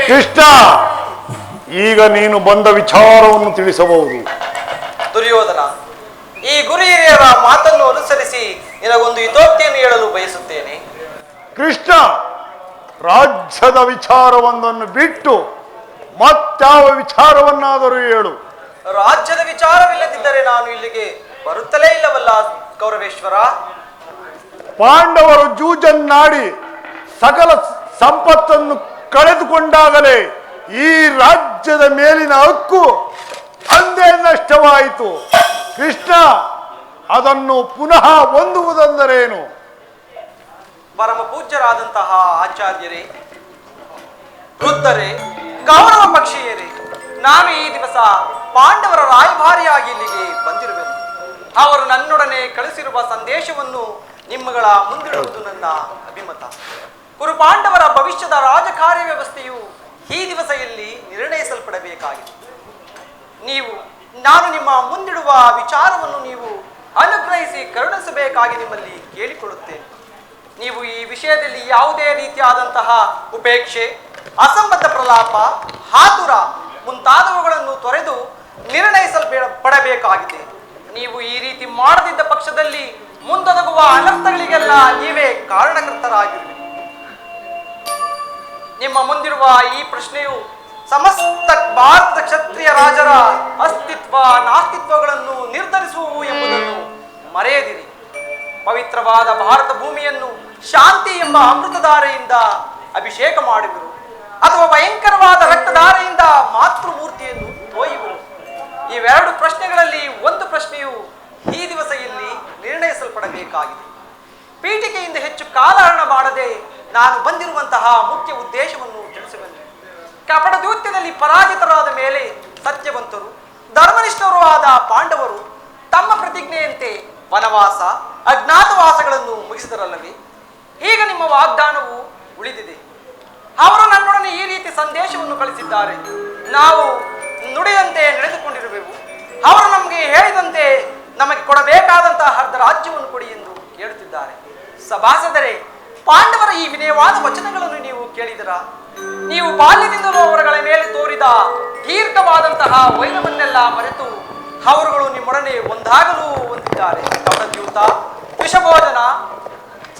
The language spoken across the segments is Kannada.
ಕೃಷ್ಣ, ಈಗ ನೀನು ಬಂದ ವಿಚಾರವನ್ನು ತಿಳಿಸಬಹುದು. ದುರ್ಯೋಧನ, ಈ ಗುರು ಹಿರಿಯರ ಮಾತನ್ನು ಅನುಸರಿಸಿ ನಿನಗೊಂದು ಹಿತೋಕ್ತಿಯನ್ನು ಹೇಳಲು ಬಯಸುತ್ತೇನೆ. ಕೃಷ್ಣ, ರಾಜ್ಯದ ವಿಚಾರವೊಂದನ್ನು ಬಿಟ್ಟು ಮತ್ತಾವ ವಿಚಾರವನ್ನಾದರೂ ಹೇಳು. ರಾಜ್ಯದ ವಿಚಾರವಿಲ್ಲದಿದ್ದರೆ ನಾನು ಇಲ್ಲಿಗೆ ಬರುತ್ತಲೇ ಇಲ್ಲವಲ್ಲ ಕೌರವೇಶ್ವರ. ಪಾಂಡವರು ಜೂಜನ್ನಾಡಿ ಸಕಲ ಸಂಪತ್ತನ್ನು ಕಳೆದುಕೊಂಡಾಗಲೇ ಈ ರಾಜ್ಯದ ಮೇಲಿನ ಹಕ್ಕು ಅಂದೇ ನಷ್ಟವಾಯಿತು. ಕೃಷ್ಣ, ಅದನ್ನು ಪುನಃ ಹೊಂದುವುದೆಂದರೇನು? ಪರಮ ಪೂಜ್ಯರಾದಂತಹ ಆಚಾರ್ಯರೇ, ವೃದ್ಧರೇ, ಗೌರವ ಪಕ್ಷೀಯರೇ, ನಾನು ಈ ದಿವಸ ಪಾಂಡವರ ರಾಯಭಾರಿಯಾಗಿ ಇಲ್ಲಿಗೆ ಬಂದಿರುವೆನು. ಅವರು ನನ್ನೊಡನೆ ಕಳಿಸಿರುವ ಸಂದೇಶವನ್ನು ನಿಮ್ಮಗಳ ಮುಂದಿಡುವುದು ನನ್ನ ಅಭಿಮತ. ಕುರು ಪಾಂಡವರ ಭವಿಷ್ಯದ ರಾಜಕಾರ್ಯ ವ್ಯವಸ್ಥೆಯು ಈ ದಿವಸ ಇಲ್ಲಿ ನಿರ್ಣಯಿಸಲ್ಪಡಬೇಕಾಗಿದೆ. ನಾನು ನಿಮ್ಮ ಮುಂದಿಡುವ ವಿಚಾರವನ್ನು ನೀವು ಅನುಗ್ರಹಿಸಿ ಕರುಣಿಸಬೇಕಾಗಿ ನಿಮ್ಮಲ್ಲಿ ಕೇಳಿಕೊಳ್ಳುತ್ತೇನೆ. ನೀವು ಈ ವಿಷಯದಲ್ಲಿ ಯಾವುದೇ ರೀತಿಯಾದಂತಹ ಉಪೇಕ್ಷೆ, ಅಸಂಬದ್ಧ ಪ್ರಲಾಪ, ಹಾತುರ ಮುಂತಾದವುಗಳನ್ನು ತೊರೆದು ನಿರ್ಣಯಿಸಲ್ಪಡಬೇಕಾಗಿದೆ. ನೀವು ಈ ರೀತಿ ಮಾಡದಿದ್ದ ಪಕ್ಷದಲ್ಲಿ ಮುಂದೊದಗುವ ಅನರ್ಥಗಳಿಗೆಲ್ಲ ನೀವೇ ಕಾರಣಕರ್ತರಾಗಿರುವಿರಿ. ನಿಮ್ಮ ಮುಂದಿರುವ ಈ ಪ್ರಶ್ನೆಯು ಸಮಸ್ತ ಭಾರತದ ಕ್ಷತ್ರಿಯ ರಾಜರ ಅಸ್ತಿತ್ವ ನಾಸ್ತಿತ್ವಗಳನ್ನು ನಿರ್ಧರಿಸುವು ಎಂಬುದನ್ನು ಮರೆಯದಿರಿ. ಪವಿತ್ರವಾದ ಭಾರತ ಭೂಮಿಯನ್ನು ಶಾಂತಿ ಎಂಬ ಅಮೃತಧಾರೆಯಿಂದ ಅಭಿಷೇಕ ಮಾಡುವರು ಅಥವಾ ಭಯಂಕರವಾದ ರಕ್ತಧಾರೆಯಿಂದ ಮಾತೃಮೂರ್ತಿಯನ್ನು ತೋಯುವರು. ಇವೆರಡು ಪ್ರಶ್ನೆಗಳಲ್ಲಿ ಒಂದು ಪ್ರಶ್ನೆಯು ಈ ದಿವಸ ಇಲ್ಲಿ ನಿರ್ಣಯಿಸಲ್ಪಡಬೇಕಾಗಿದೆ. ಪೀಠಿಕೆಯಿಂದ ಹೆಚ್ಚು ಕಾಲಹರಣ ಮಾಡದೆ ನಾನು ಬಂದಿರುವಂತಹ ಮುಖ್ಯ ಉದ್ದೇಶವನ್ನು ತಿಳಿಸುವೆನು. ಕಪಟ ದೂತ್ಯದಲ್ಲಿ ಪರಾಜಿತರಾದ ಮೇಲೆ ಸತ್ಯವಂತರು ಧರ್ಮನಿಷ್ಠರು ಆದ ಪಾಂಡವರು ತಮ್ಮ ಪ್ರತಿಜ್ಞೆಯಂತೆ ವನವಾಸ ಅಜ್ಞಾತವಾಸಗಳನ್ನು ಮುಗಿಸಿದರಲ್ಲವೇ? ಈಗ ನಿಮ್ಮ ವಾಗ್ದಾನವು ಉಳಿದಿದೆ. ಅವರು ನನ್ನೊಡನೆ ಈ ರೀತಿ ಸಂದೇಶವನ್ನು ಕಳಿಸಿದ್ದಾರೆ. ನಾವು ನುಡಿದಂತೆ ನಡೆದುಕೊಂಡಿರುವೆವು. ಅವರು ನಮಗೆ ಹೇಳಿದಂತೆ ನಮಗೆ ಕೊಡಬೇಕಾದಂತಹ ಅರ್ಧ ರಾಜ್ಯವನ್ನು ಕೊಡಿ ಎಂದು ಕೇಳುತ್ತಿದ್ದಾರೆ. ಸಭಾಸದರೇ, ಪಾಂಡವರ ಈ ವಿನಯವಾದ ವಚನಗಳನ್ನು ನೀವು ಕೇಳಿದರಾ? ನೀವು ಬಾಲ್ಯದಿಂದಲೂ ಅವರುಗಳ ಮೇಲೆ ತೋರಿದ ದೀರ್ಘವಾದಂತಹ ವೈರವನ್ನೆಲ್ಲ ಮರೆತು ಅವರುಗಳು ನಿಮ್ಮೊಡನೆ ಒಂದಾಗಲು ಹೊಂದಿದ್ದಾರೆ. ಕಪಟದ್ಯೂತ, ವಿಷಭೋಜನ,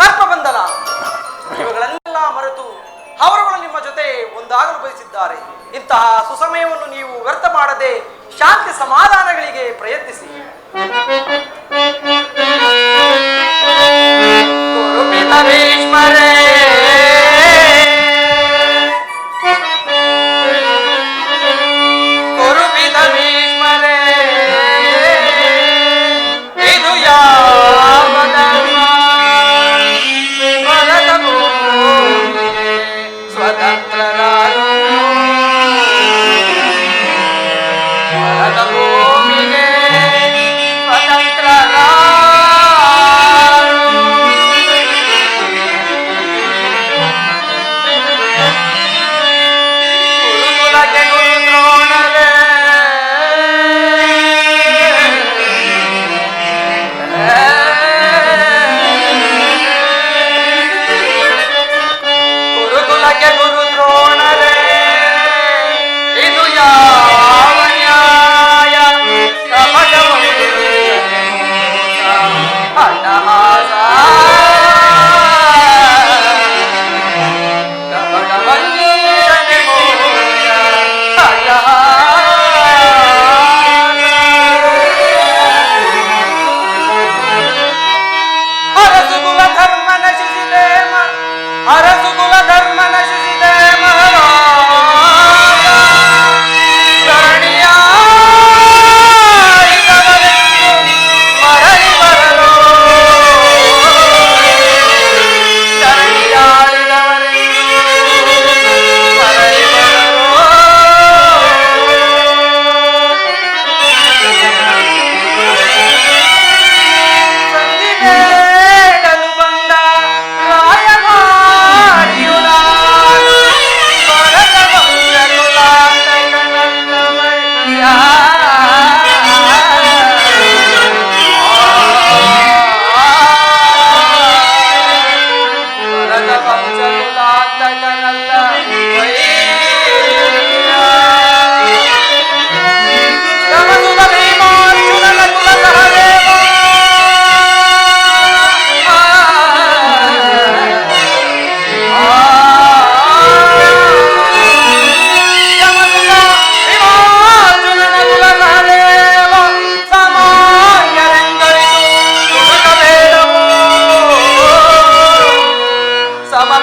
ಸರ್ಪಬಂಧನ ಇವುಗಳನ್ನೆಲ್ಲ ಮರೆತು ಅವರುಗಳು ನಿಮ್ಮ ಜೊತೆ ಒಂದಾಗಲು ಬಯಸಿದ್ದಾರೆ. ಇಂತಹ ಸುಸಮಯವನ್ನು ನೀವು ವ್ಯರ್ಥ ಮಾಡದೆ ಶಾಂತಿ ಸಮಾಧಾನಗಳಿಗೆ ಪ್ರಯತ್ನಿಸಿ.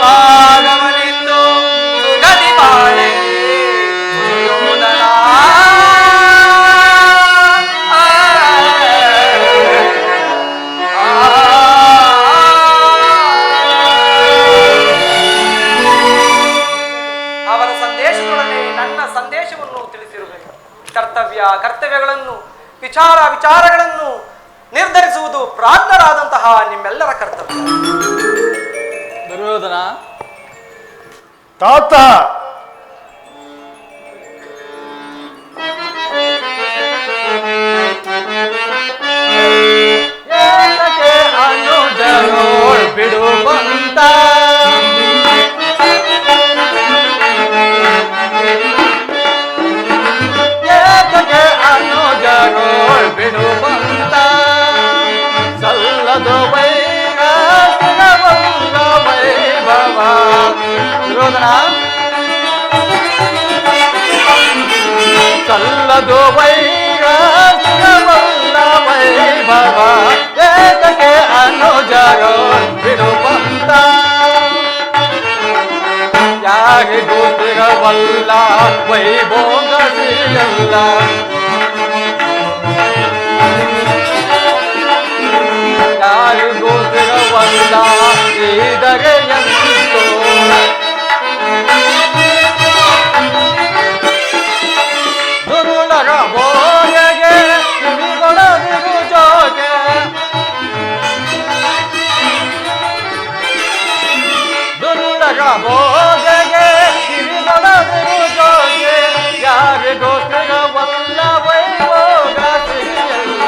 ಭಾಗವನಿಂದು ಸುಗತಿ ಬಾಳೆ ಸುಯೋಧನ. ಅವರ ಸಂದೇಶದೊಡನೆ ನನ್ನ ಸಂದೇಶವನ್ನು ತಿಳಿಸಿರುವೆ. ಕರ್ತವ್ಯಗಳನ್ನು ವಿಚಾರಗಳನ್ನು ನಿರ್ಧರಿಸುವುದು ಪ್ರಾಜ್ಞರಾದಂತಹ ನಿಮ್ಮೆಲ್ಲರ ಕರ್ತವ್ಯ. ದುರ್ಯೋಧನ, ತಾತ ಏತಕ್ಕೆ ಅನುಜರೋಳ್ ಬಿಡುವಂತ ಏತಕ್ಕೆ ಅನುಜರೋಳ್ ಬಿಡುವಂತ ಸಲ್ಲದು ವೈರ ವೈಭವ. ದುರ್ಯೋಧನ, ಸಲ್ಲದು ವೈರ ವೈಭವ ಏತಕ್ಕೆ ಅನುಜರೋ ಬಿಡುವಂತ ಯಾರಿಗೂ ತಿರವಲ್ಲ ವೈಭೋಗಸಿಯಲ್ಲ ಯಾರಿಗೂ ತಿರವಲ್ಲ ಇದರೆ ಎಂದಿತೋ ದುರುಳರ ಬೋಯಗೆ ಕಿವಿಗೊಡದಿರು ಜೋಗೆ ದುರುಳರ ಬೋಯಗೆ ಕಿವಿಗೊಡದಿರು ಜೋಗೆ ಯಾರಿಗೂ ಸಿಗವಲ್ಲ ವೈಭೋಗ ಸಿಗಲ್ಲ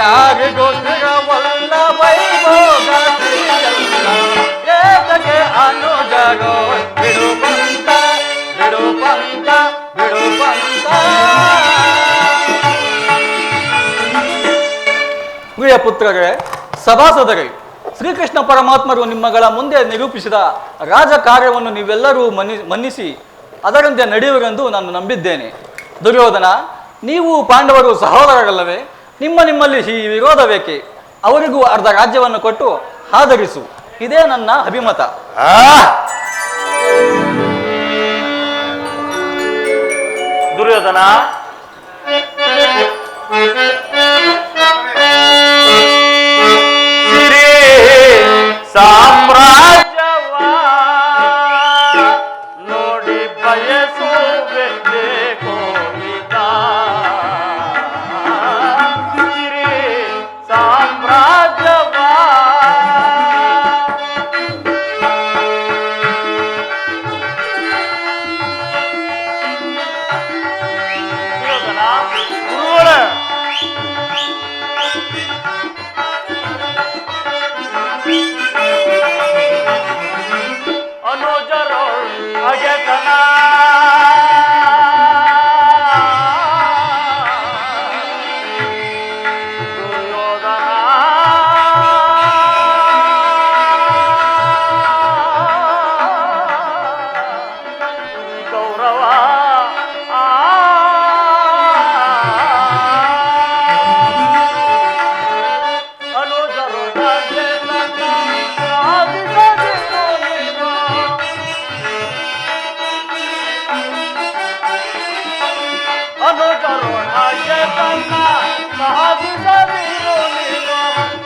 ಯಾರಿಗೂ ಸಿಗವಲ್ಲ ವೈಭೋಗ ಸಿಗಲ್ಲ ಏತಕ್ಕೆ ಅನುಜರೋ ಬಿಡುವಂತ ಬಿಡುವಂತ ಬಿಡುವಂತ. ಪ್ರಿಯ ಪುತ್ರರೇ, ಸಭಾಸದರೇ, ಶ್ರೀಕೃಷ್ಣ ಪರಮಾತ್ಮರು ನಿಮ್ಮಗಳ ಮುಂದೆ ನಿರೂಪಿಸಿದ ರಾಜಕಾರ್ಯವನ್ನು ನೀವೆಲ್ಲರೂ ಮನ್ನಿಸಿ ಅದರಂತೆ ನಡೆಯುವರೆಂದು ನಾನು ನಂಬಿದ್ದೇನೆ. ದುರ್ಯೋಧನ, ನೀವು ಪಾಂಡವರು ಸಹೋದರರಲ್ಲವೇ? ನಿಮ್ಮಲ್ಲಿ ಈ ವಿರೋಧ ಬೇಕೆ? ಅವರಿಗೂ ಅರ್ಧ ರಾಜ್ಯವನ್ನು ಕೊಟ್ಟು ಆಧರಿಸು. ಇದೇ ನನ್ನ ಅಭಿಮತ. ದುರ್ಯೋಧನ, ಸಿರಿ ಸಾಮ್ರಾಜ್ಯವ ನೋಡಿ ಬಯಸುವೆಂದೇಕೋ ಈತ. ಸಿರಿ ಸಾಮ್ರಾಜ್ಯವ ಅನುಜರೋಳ್ ಅಗೆತನ ದುರ್ಯೋಧನ ಗೌರವ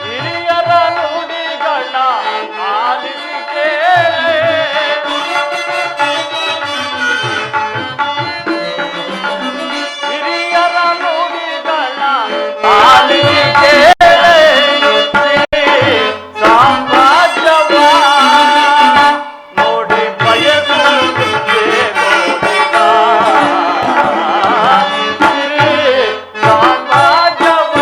ಹಿರಿಯರ ನುಡಿಗಳ ಆಲಿಸಿ ಕೇಳೆ. ಹಿರಿಯರ ನುಡಿಗಳ ಆಲಿಸಿ ಕೇಳೆ. ಸಾಮ್ರಾಜ್ಯವ ನೋಡಿ ಬಯಸುವುದೇ ನೋಡಿದ. ಸಾಮ್ರಾಜ್ಯವ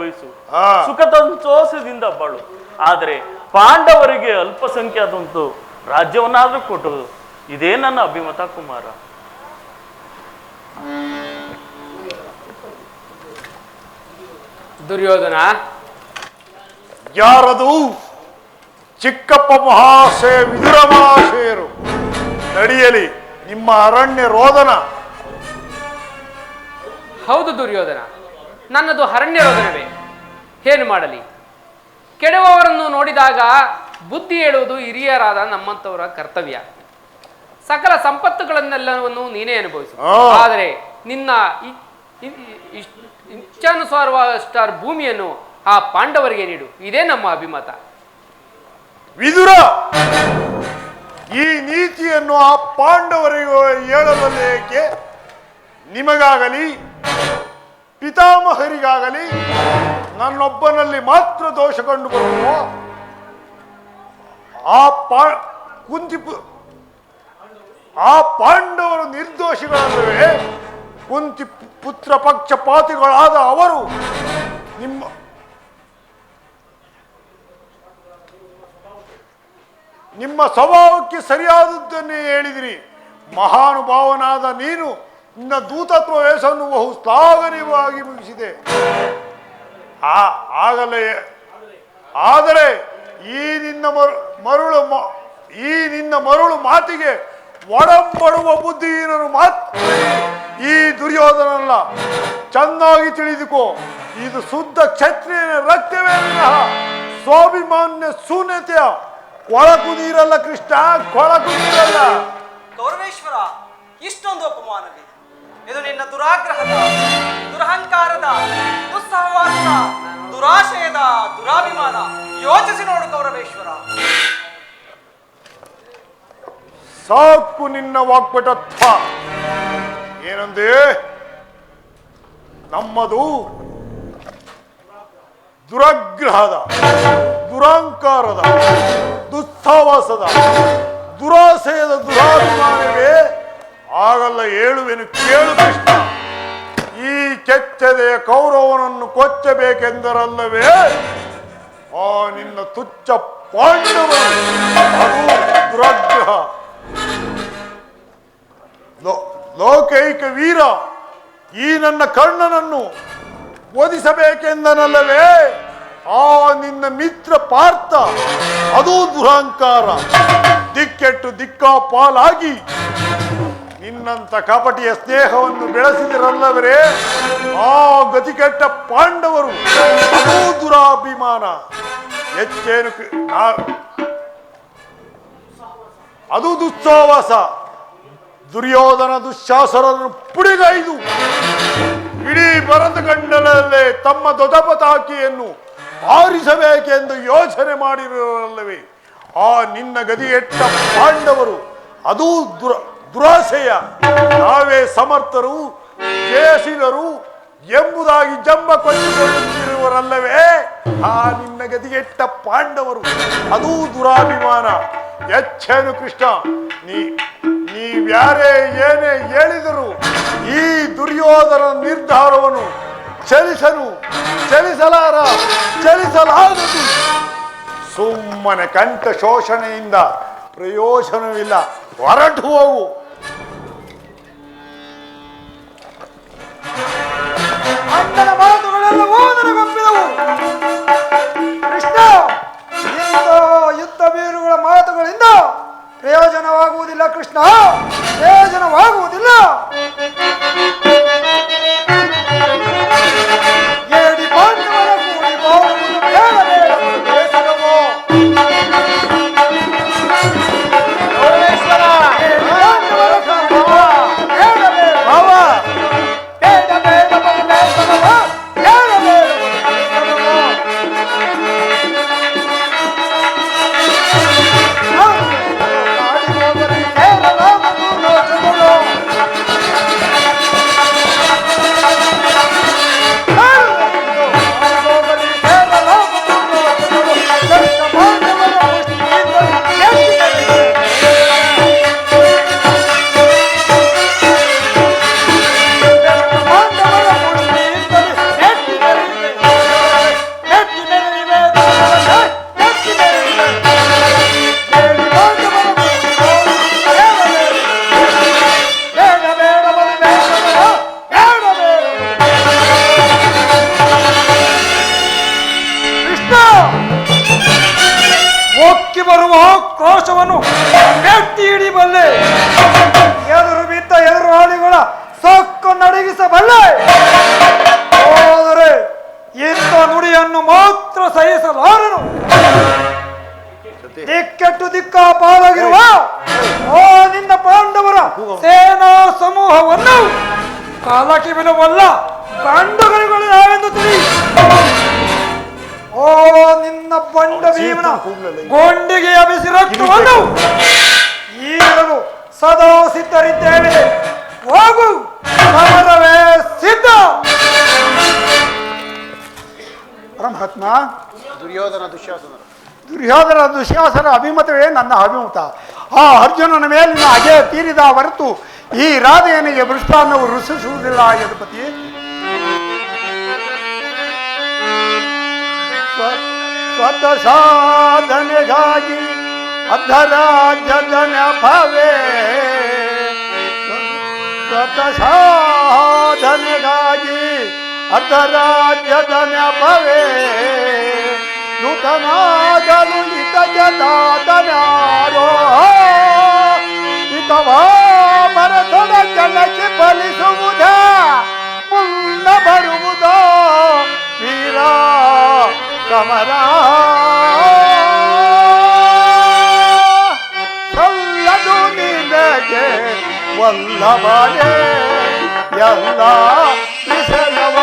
ಅನುಭವಿಸು, ಹಾ. ಸುಖ ಸಂತೋಷದಿಂದ ಬಾಳು. ಆದರೆ ಪಾಂಡವರಿಗೆ ಅಲ್ಪಸಂಖ್ಯಾತಂತೂ ರಾಜ್ಯವನ್ನಾದ್ರೂ ಕೊಟ್ಟು, ಇದೇ ನನ್ನ ಅಭಿಮತ ಕುಮಾರ. ದುರ್ಯೋಧನ, ಯಾರದು? ಚಿಕ್ಕಪ್ಪ ಮಹಾಶಯ ವಿದುರ ಮಹಾಶಯರು. ನಡೆಯಲಿ ನಿಮ್ಮ ಅರಣ್ಯ ರೋದನ. ಹೌದು ದುರ್ಯೋಧನ, ನನ್ನದು ಅರಣ್ಯ ರೋದನವೇ. ಏನು ಮಾಡಲಿ, ಕೆಡುವವರನ್ನು ನೋಡಿದಾಗ ಬುದ್ಧಿ ಹೇಳುವುದು ಹಿರಿಯರಾದ ನಮ್ಮಂಥವರ ಕರ್ತವ್ಯ. ಸಕಲ ಸಂಪತ್ತುಗಳನ್ನೆಲ್ಲವನ್ನು ನೀನೇ ಅನುಭವಿಸು. ಆದರೆ ನಿನ್ನ ಇಚ್ಛಾನುಸಾರವಾದ ಭೂಮಿಯನ್ನು ಆ ಪಾಂಡವರಿಗೆ ನೀಡು, ಇದೇ ನಮ್ಮ ಅಭಿಮತ. ವಿದುರ, ಈ ನೀತಿಯನ್ನು ಆ ಪಾಂಡವರಿಗೆ ಹೇಳಬಲ್ಲೆ ಏಕೆ? ನಿಮಗಾಗಲಿ ಪಿತಾಮಹರಿಗಾಗಲಿ ನನ್ನೊಬ್ಬನಲ್ಲಿ ಮಾತ್ರ ದೋಷ ಕಂಡು ಬರುವ ಆ ಪಾಂಡವರು ನಿರ್ದೋಷಿಗಳಲ್ಲವೇ? ಕುಂತಿ ಪುತ್ರ ಪಕ್ಷಪಾತಿಗಳಾದ ಅವರು ನಿಮ್ಮ ಸ್ವಭಾವಕ್ಕೆ ಸರಿಯಾದದ್ದನ್ನೇ ಹೇಳಿದಿರಿ. ಮಹಾನುಭಾವನಾದ ನೀನು ನಿನ್ನ ದೂತತ್ವ ವೇಷವನ್ನು ಬಹು ಶ್ಲಾಘನೀಯವಾಗಿ ಮುಗಿಸಿದೆ. ಆದರೆ ಈ ನಿನ್ನ ಮರುಳು ಮಾತಿಗೆ ಒಡಂಬಡುವ ಬುದ್ಧಿಹೀನರು ಮಾತ್ರ ಈ ದುರ್ಯೋಧನಲ್ಲ. ಚೆನ್ನಾಗಿ ತಿಳಿದುಕೋ, ಇದು ಶುದ್ಧ ಕ್ಷತ್ರಿಯನ ರಕ್ತವೇ ವಿನಃ ಸ್ವಾಭಿಮಾನ್ಯ ಶೂನ್ಯತೆಯ ಕೊಳಕು ನೀರಲ್ಲ ಕೃಷ್ಣ, ಕೊಳಕು ನೀರಲ್ಲ. ಗೌರವೇಶ್ವರ, ಇಷ್ಟೊಂದು ಅಪಮಾನವಿದೆ. ಇದು ನಿನ್ನ ದುರಾಗ್ರಹದ, ದುರಹಂಕಾರದ, ದುಸ್ಸಹವಾಸದ, ದುರಾಶಯದ, ದುರಾಭಿಮಾನ. ಯೋಚಿಸಿ ನೋಡು ಗೌರವೇಶ್ವರ. ಸಾಕು ನಿನ್ನ ವಾಗ್ಪಟತ್ವ. ಏನಂದೆ? ನಮ್ಮದು ದುರಾಗ್ರಹದ, ದುರಹಂಕಾರದ, ದುಸ್ಸಾವಾಸದ, ದುರಾಶಯದ ದುರಾಭಿಮಾನವೇ? ಆಗಲ್ಲ, ಹೇಳುವೆನು ಕೇಳು ಕೃಷ್ಣ. ಈ ಕೆಚ್ಚದೆಯ ಕೌರವನನ್ನು ಕೊಚ್ಚಬೇಕೆಂದರಲ್ಲವೇ ಆ ನಿನ್ನ ತುಚ್ಛ ಪಾಂಡವರು? ಅದು ದುರಾಗ್ರಹ. ಲೋಕೈಕ ವೀರ, ಈ ನನ್ನ ಕರ್ಣನನ್ನು ವಧಿಸಬೇಕೆಂದನಲ್ಲವೇ ಆ ನಿನ್ನ ಮಿತ್ರ ಪಾರ್ಥ? ಅದು ದುರಹಂಕಾರ. ದಿಕ್ಕೆಟ್ಟು ದಿಕ್ಕಾಪಾಲಾಗಿ ನಿನ್ನಂತ ಕಪಟಿಯ ಸ್ನೇಹವನ್ನು ಬೆಳೆಸಿದಿರಲ್ಲವರೇ ಆ ಗತಿಕೆಟ್ಟ ಪಾಂಡವರು? ಅದು ದುರಾಭಿಮಾನ. ಹೆಚ್ಚೇನು ಅದು ದುಸ್ಸಾವಾಸ. ದುರ್ಯೋಧನ ದುಶ್ಯಾಸರನ್ನು ಪುಡಿಗೈದು ಇಡೀ ಭರತಖಂಡದಲ್ಲೇ ತಮ್ಮ ಧ್ವಜ ಪತಾಕೆಯನ್ನು ಆರಿಸಬೇಕೆಂದು ಯೋಚನೆ ಮಾಡಿರಲ್ಲವೇ ಆ ನಿನ್ನ ಗದಿಗೆಟ್ಟ ಪಾಂಡವರು? ಅದು ದುರಾಸೆಯ. ನಾವೇ ಸಮರ್ಥರು, ಜಯಶೀಲರು ಎಂಬುದಾಗಿ ಜಂಬ ಕೊಳ್ಳುತ್ತಿರುವರಲ್ಲವೇ ಆ ನಿನ್ನ ಗದಿಗೆಟ್ಟ ಪಾಂಡವರು? ಅದು ದುರಾಭಿಮಾನ. ಎಚ್ಚೇನು ಕೃಷ್ಣ, ನೀವ್ಯಾರೇ ಏನೇ ಹೇಳಿದರು ಈ ದುರ್ಯೋಧನ ನಿರ್ಧಾರವನ್ನು ಚಲಿಸಲಾಗದು. ಸುಮ್ಮನೆ ಕಂಠ ಶೋಷಣೆಯಿಂದ ಪ್ರಯೋಜನವಿಲ್ಲ. ಹೊರಟು ಹೋಗು. ಅಣ್ಣನ ಮಾತುಗಳೆಲ್ಲವೂ ನನಗೊಪ್ಪಿದವು. ಕೃಷ್ಣ, ಯುದ್ಧ ಬೀರುಗಳ ಮಾತುಗಳಿಂದ ಪ್ರಯೋಜನವಾಗುವುದಿಲ್ಲ ಕೃಷ್ಣ, ಪ್ರಯೋಜನವಾಗುವುದಿಲ್ಲ. ಏಡಿ ಪಾಂಡವರ ಕೂಡಿ ಬಾಳುವುದು ಬೇಡ ಬೇಡ ಬೇಸರವೋ. ಏಡಿ ಪಾಂಡವರ ಕೂಡಿ ಬೇಡ ಬೇಡ ಭಾವ, ಬೇಡ ಬೇಡ ಬೇಸರವೋ, ಬೇಡ ಬೇಡ ಬೇಸರವೋ. ಕಾಡಿ ಹೋದರೆ ಕೇರಳ ಬರುವ ಕ್ರೋಶವನ್ನು ಎತ್ತಿ ಹಿಡಿಬಲ್ಲೆ. ಎದುರು ಬಿದ್ದ ಎದುರು ಹಾಡಿಗಳ ಸೊಕ್ಕು ನಡಗಿಸಬಲ್ಲೆ. ಆದರೆ ಇಂಥ ನುಡಿಯನ್ನು ಮಾತ್ರ ಸಹಿಸಲಾರನು. ದಿಕ್ಕೆಟ್ಟು ದಿಕ್ಕಾಪಾಲಾಗಿರುವ ಆ ನಿನ್ನ ಪಾಂಡವರ ಸೇನಾ ಸಮೂಹವನ್ನು ಕಾಲಕ್ಕೆ ಬಿಡುವಲ್ಲ ಗಂಡುಗಳು ನಾವೆಂದು ತಿಳಿ. ಓ ನಿನ್ನ ಬಂಡ ಭೀಮನ ಗೊಂಡಿಗೆಯ ಬಿಸಿ ರಕ್ತವನ್ನು ಈಗಲೂ ಸದಾ ಸಿದ್ಧರಿದ್ದೇವೆ. ಹೋಗು, ಸಮರವೇ ಸಿದ್ಧ. ಪರಮಾತ್ಮ, ದುರ್ಯೋಧನ ದುಶ್ಯಾಸನ ಅಭಿಮತವೇ ನನ್ನ ಅಭಿಮತ. ಆ ಅರ್ಜುನನ ಮೇಲಿನ ಅಜಯ ತೀರಿದ ಹೊರತು ಈ ರಾಧೆಯನಿಗೆ ಮೃಷ್ಟಾನ್ನವು ರುಚಿಸುವುದಿಲ್ಲ ಯದುಪತಿ. ಸ್ವತ ಸಾಧನೆಗಾಗಿ ಅರ್ಧರಾಜ್ಯದ ನೆಪವೇ, ಸ್ವತ ಸಾಧನೆಗಾಗಿ ಅರ್ಧರಾಜ್ಯದ ನೆಪವೇ, ನೂತನಾಗಲು ಇತ ಜನಾದನಾರೋ ಇತವಾ ಮರತೊಡ ಜನಕ್ಕೆ ಫಲಿಸುವುದ ಮುನ್ನ ಬರುವುದೋ ವೀರ ಸಮರ. ಸಲ್ಲದು ನಿನಗೆ ವಲ್ಲಭನೇ ಎಲ್ಲ ವಿಷಯವ,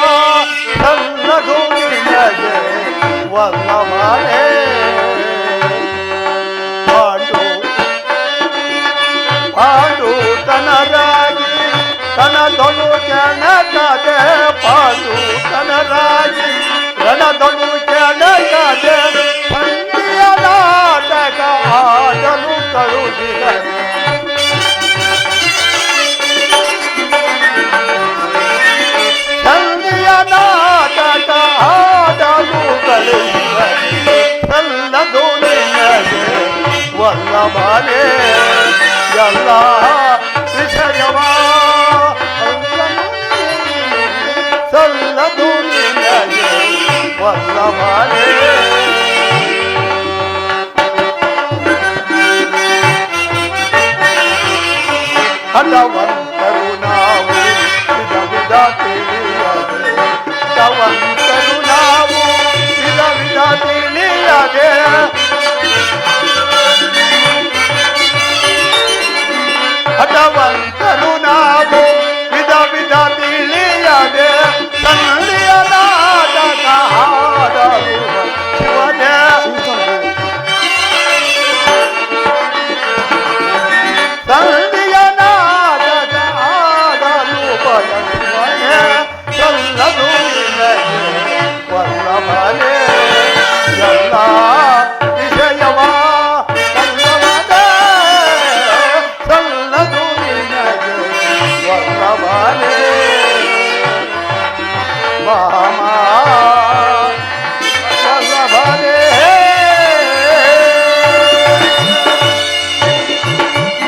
ಸಲ್ಲದು ನಿನಗೆ ವಲ್ಲಭನೇ. ಪಾಂಡು ತನರಾಗಿ ತನದೊಳು ಕೆಣಕದೆ, ಪಾಂಡು ತನರಾಗಿ ರಣದೊಳು ಕೆಣಕದೆ, ಸಂಧಿಯ ನಾಟಕ ಆಡಲು ಕಳುಹಿದರೆ. ಸಂಧಿಯ ನಾಟಕ ಆಡಲು ಕಳುಹಿದರೆ, ಸಲ್ಲದು ನಿನಗೆ ವಲ್ಲಭನೇ ಎಲ್ಲ ವಿಷಯವ, ಸಲ್ಲದು ನಿನಗೆ ವಲ್ಲಭನೇ. ಹಠವಂತರು ನಾವು ವಿಧ ವಿಧ ತಿಳಿಯದೆ, ಹಠವಂತರು ನಾವು ವಿಧ ವಿಧ ತಿಳಿಯದೆ, ಹಠವಂತರು ನಾವು ವಿಧ ವಿಧ ತಿಳಿಯದೆ, ಸಂಧಿಯ ನಾಟಕ ಹಾಡಲು ಶಿವನೇ. ಸಂಧಿಯ ನಾಟಕ ಹಾಡಲು ಶಿವನೇ, ಸಲ್ಲದು ನಿನಗೆ ವಲ್ಲಭನೇ ಎಲ್ಲ ವಿಷಯವ, ಸಲ್ಲವನೇ ಸಲ್ಲದು ನಿನಗೆ ವಲ್ಲಭನೇ. ವಾಮ ವಲ್ಲಭನೇ.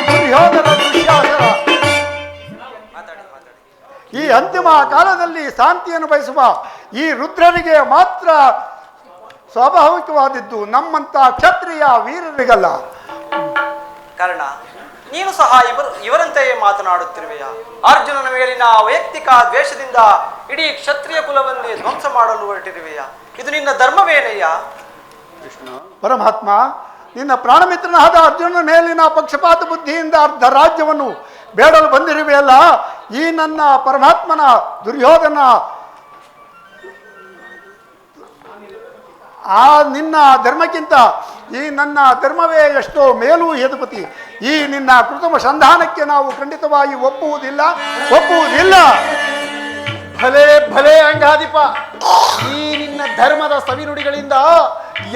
ದುರ್ಯೋಧನ ದುಶ್ಯಾಸನ ಈ ಅಂತಿಮ ಕಾಲದಲ್ಲಿ ಶಾಂತಿಯನ್ನು ಬಯಸುವ ಈ ರುದ್ರನಿಗೆ ಮಾತ್ರ ಸ್ವಾಭಾವಿಕವಾದದ್ದು, ನಮ್ಮಂತ ಕ್ಷತ್ರಿಯ ವೀರರಿಗಲ್ಲ. ಕಾರಣ ನೀನು ಸಹ ಇವರಂತೆಯೇ ಮಾತನಾಡುತ್ತಿರುವೆಯಾ? ಅರ್ಜುನನ ಮೇಲಿನ ವೈಯಕ್ತಿಕ ದ್ವೇಷದಿಂದ ಇಡೀ ಕ್ಷತ್ರಿಯ ಕುಲವನ್ನೇ ಧ್ವಂಸ ಮಾಡಲು ಹೊರಟಿರುವೆಯಾ? ಇದು ನಿನ್ನ ಧರ್ಮವೇನಯ್ಯ? ಪರಮಾತ್ಮ, ನಿನ್ನ ಪ್ರಾಣಮಿತ್ರನಾದ ಅರ್ಜುನನ ಮೇಲಿನ ಪಕ್ಷಪಾತ ಬುದ್ಧಿಯಿಂದ ಅರ್ಧ ರಾಜ್ಯವನ್ನು ಬೇಡಲು ಬಂದಿರುವೆಯಲ್ಲ. ಈ ನನ್ನ ಪರಮಾತ್ಮನ ದುರ್ಯೋಧನ ಆ ನಿನ್ನ ಧರ್ಮಕ್ಕಿಂತ ಈ ನನ್ನ ಧರ್ಮವೇ ಎಷ್ಟೋ ಮೇಲೂ ಯದುಪತಿ. ಈ ನಿನ್ನ ಕೃತಮ ಸಂಧಾನಕ್ಕೆ ನಾವು ಖಂಡಿತವಾಗಿ ಒಪ್ಪುವುದಿಲ್ಲ. ಭಲೆ ಭಲೆ ಅಂಗಾಧಿಪ, ಈ ನಿನ್ನ ಧರ್ಮದ ಸವಿನುಡಿಗಳಿಂದ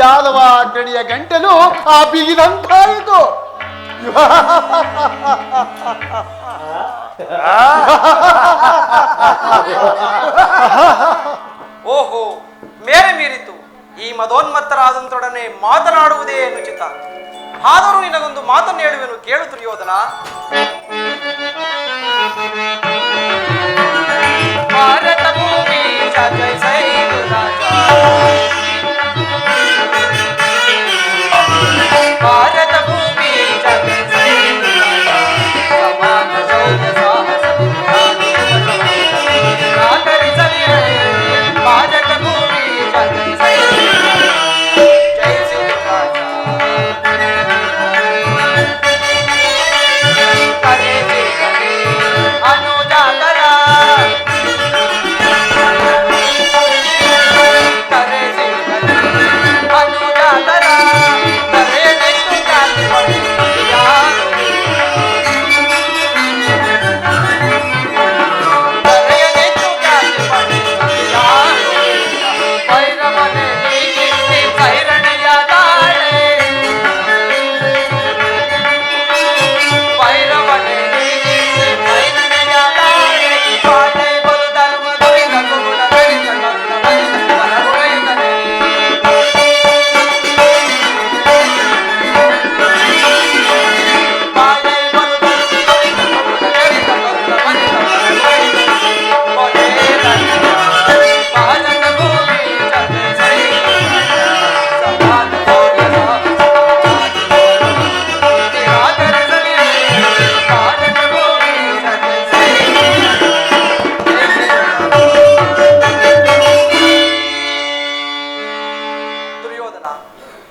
ಯಾದವ ಗಡಿಯ ಗಂಟಲು ಆ ಬಿಗಿದಂತಾಯಿತು. ಓಹೋ, ಮೇರೆ ಮೀರಿತು. ಈ ಮದೋನ್ಮತ್ತರಾದಂತೊಡನೆ ಮಾತನಾಡುವುದೇ ಅನುಚಿತ. ಆದರೂ ನಿನಗೊಂದು ಮಾತನ್ನು ಹೇಳುವೆನು, ಕೇಳು ದುರ್ಯೋಧನ. ಭಾರತ ಭೂಮಿ ಜಯ ಸೈದು ರಾಜ,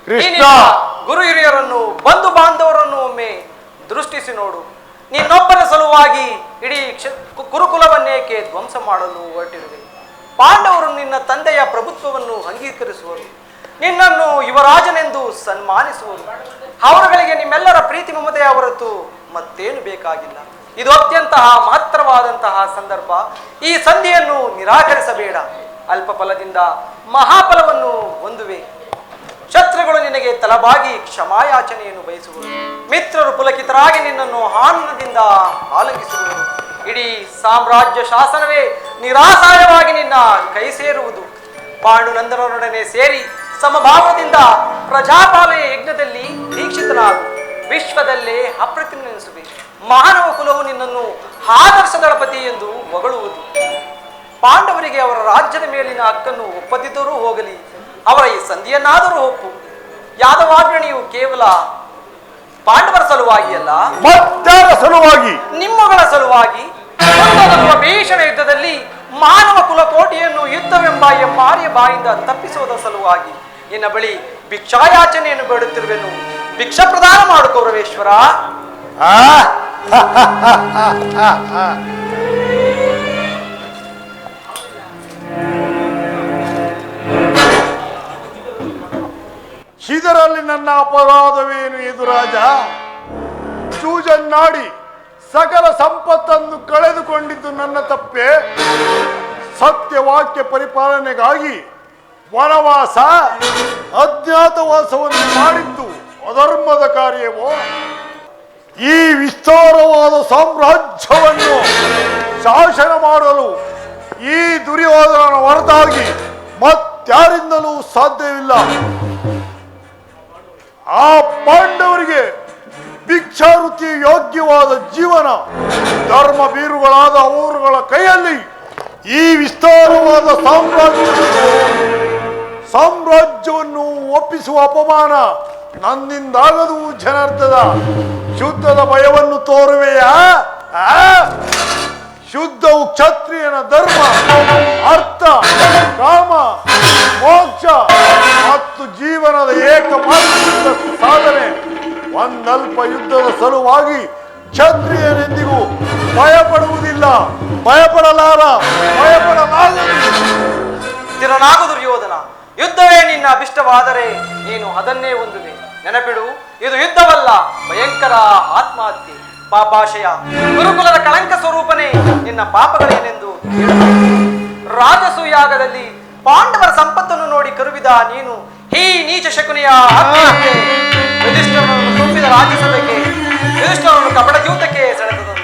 ಕೃಷ್ಣ. ನೀನಿನ್ನ ಗುರು ಹಿರಿಯರನ್ನು ಬಂಧು ಬಾಂಧವರನ್ನು ಒಮ್ಮೆ ದೃಷ್ಟಿಸಿ ನೋಡು. ನಿನ್ನೊಬ್ಬನ ಸಲುವಾಗಿ ಇಡೀ ಗುರುಕುಲವನ್ನೇಕೆ ಧ್ವಂಸ ಮಾಡಲು ಹೊರಟಿರುವೆ? ಪಾಂಡವರು ನಿನ್ನ ತಂದೆಯ ಪ್ರಭುತ್ವವನ್ನು ಅಂಗೀಕರಿಸುವರು, ನಿನ್ನನ್ನು ಯುವರಾಜನೆಂದು ಸನ್ಮಾನಿಸುವರು. ಅವರುಗಳಿಗೆ ನಿಮ್ಮೆಲ್ಲರ ಪ್ರೀತಿ ಮಮತೆಯ ಹೊರತು ಮತ್ತೇನು ಬೇಕಾಗಿಲ್ಲ. ಇದು ಅತ್ಯಂತ ಮಹತ್ತರವಾದಂತಹ ಸಂದರ್ಭ. ಈ ಸಂಧಿಯನ್ನು ನಿರಾಕರಿಸಬೇಡ. ಅಲ್ಪ ಫಲದಿಂದ ಮಹಾಫಲವನ್ನು ಹೊಂದುವೆ. ಶತ್ರುಗಳು ನಿನಗೆ ತಲಬಾಗಿ ಕ್ಷಮಾಯಾಚನೆಯನ್ನು ಬಯಸುವರು. ಮಿತ್ರರು ಪುಲಕಿತರಾಗಿ ನಿನ್ನನ್ನು ಆನಂದದಿಂದ ಆಲಂಗಿಸುವರು. ಇಡೀ ಸಾಮ್ರಾಜ್ಯ ಶಾಸನವೇ ನಿರಾಸಾಯವಾಗಿ ನಿನ್ನ ಕೈ ಸೇರುವುದು. ಪಾಂಡುನಂದನರೊಡನೆ ಸೇರಿ ಸಮಭಾವದಿಂದ ಪ್ರಜಾಪಾಲಯ ಯಜ್ಞದಲ್ಲಿ ದೀಕ್ಷಿತನಾಗು. ವಿಶ್ವದಲ್ಲೇ ಅಪ್ರತಿಮೆನಿಸುವೆ. ಮಾನವ ಕುಲವು ನಿನ್ನನ್ನು ಆದರ್ಶ ದಳಪತಿ ಎಂದು ಹೊಗಳುವುದು. ಪಾಂಡವರಿಗೆ ಅವರ ರಾಜ್ಯದ ಮೇಲಿನ ಹಕ್ಕನ್ನು ಒಪ್ಪದಿದ್ದರೂ ಹೋಗಲಿ, ಅವರ ಈ ಸಂಧಿಯನ್ನಾದರೂ ಒಪ್ಪು. ಯಾದವಾಗ್ರಣಿಯು ಕೇವಲ ಪಾಂಡವರ ಸಲುವಾಗಿ ಅಲ್ಲ, ಮತ್ತಾರ ಸಲುವಾಗಿ, ನಿಮ್ಮಗಳ ಸಲುವಾಗಿ ಮುಂದೊದಗುವ ಭೀಷಣ ಯುದ್ಧದಲ್ಲಿ ಮಾನವ ಕುಲ ಕೋಟಿಯನ್ನು ಯುದ್ಧವೆಂಬ ಎಮ್ಮಾರಿಯ ಬಾಯಿಂದ ತಪ್ಪಿಸುವುದರ ಸಲುವಾಗಿ ನಿನ್ನ ಬಳಿ ಭಿಕ್ಷಾಯಾಚನೆಯನ್ನು ಬೇಡುತ್ತಿರುವೆನು. ಭಿಕ್ಷಾ ಪ್ರದಾನ ಮಾಡು ಕೌರವೇಶ್ವರ. ಇದರಲ್ಲಿ ನನ್ನ ಅಪರಾಧವೇನು ಎದುರಾಜ? ಚೂಜನ್ನಾಡಿ ಸಕಲ ಸಂಪತ್ತನ್ನು ಕಳೆದುಕೊಂಡಿದ್ದು ನನ್ನ ತಪ್ಪೆ. ಸತ್ಯವಾಕ್ಯ ಪರಿಪಾಲನೆಗಾಗಿ ವನವಾಸ ಅಜ್ಞಾತವಾಸವನ್ನು ಮಾಡಿದ್ದು ಅಧರ್ಮದ ಕಾರ್ಯವೋ? ಈ ವಿಸ್ತಾರವಾದ ಸಾಮ್ರಾಜ್ಯವನ್ನು ಶಾಸನ ಮಾಡಲು ಈ ದುರ್ಯೋಧನನ ಹೊರತಾಗಿ ಮತ್ಯಾರಿಂದಲೂ ಸಾಧ್ಯವಿಲ್ಲ. ಆ ಪಾಂಡವರಿಗೆ ಭಿಕ್ಷಾವೃತ್ತಿ ಯೋಗ್ಯವಾದ ಜೀವನ ಧರ್ಮ ಬೀರುಗಳಾದ ಅವರುಗಳ ಕೈಯಲ್ಲಿ ಈ ವಿಸ್ತಾರವಾದ ಸಾಮ್ರಾಜ್ಯವನ್ನು ಒಪ್ಪಿಸುವ ಅಪಮಾನ ನನ್ನಿಂದಾಗದು ಜನಾರ್ದನ. ಶುದ್ಧದ ಭಯವನ್ನು ತೋರುವೆಯಾ? ಶುದ್ಧವು ಕ್ಷತ್ರಿಯನ ಧರ್ಮ, ಅರ್ಥ, ಕಾಮ, ಮೋಕ್ಷ ಮತ್ತು ಜೀವನದ ಏಕಮಾತ್ರ ಸಾಧನೆ. ಒಂದಲ್ಪ ಯುದ್ಧದ ಸಲುವಾಗಿ ಕ್ಷತ್ರಿಯನೆಂದಿಗೂ ಭಯಪಡುವುದಿಲ್ಲ, ಸ್ಥಿರನಾಗು ದುರ್ಯೋಧನ. ಯುದ್ಧವೇ ನಿನ್ನ ಅಭಿಷ್ಟವಾದರೆ ನೀನು ಅದನ್ನೇ ಹೊಂದುವೆ. ನೆನಪಿಡು, ಇದು ಯುದ್ಧವಲ್ಲ, ಭಯಂಕರ ಆತ್ಮಹತ್ಯೆ, ಪಾಪಾಶಯ. ಗುರುಕುಲದ ಕಳಂಕ ಸ್ವರೂಪನೇ ನಿನ್ನ ಪಾಪಗಳೇನೆಂದು ರಾಜಸೂಯಾಗದಲ್ಲಿ ಪಾಂಡವರ ಸಂಪತ್ತನ್ನು ನೋಡಿ ಕರುವಿದ ನೀನು ಈ ನೀಚ ಶಕುನಿಯ ಯುಧಿಷ್ಠಿರನನ್ನು ತುಂಬಿದ ರಾಜ್ಯಸಭೆಗೆ, ಯುಧಿಷ್ಠಿರನನ್ನು ಕಪಟದ್ಯೂತಕ್ಕೆ ಸೆಳೆತಂದು,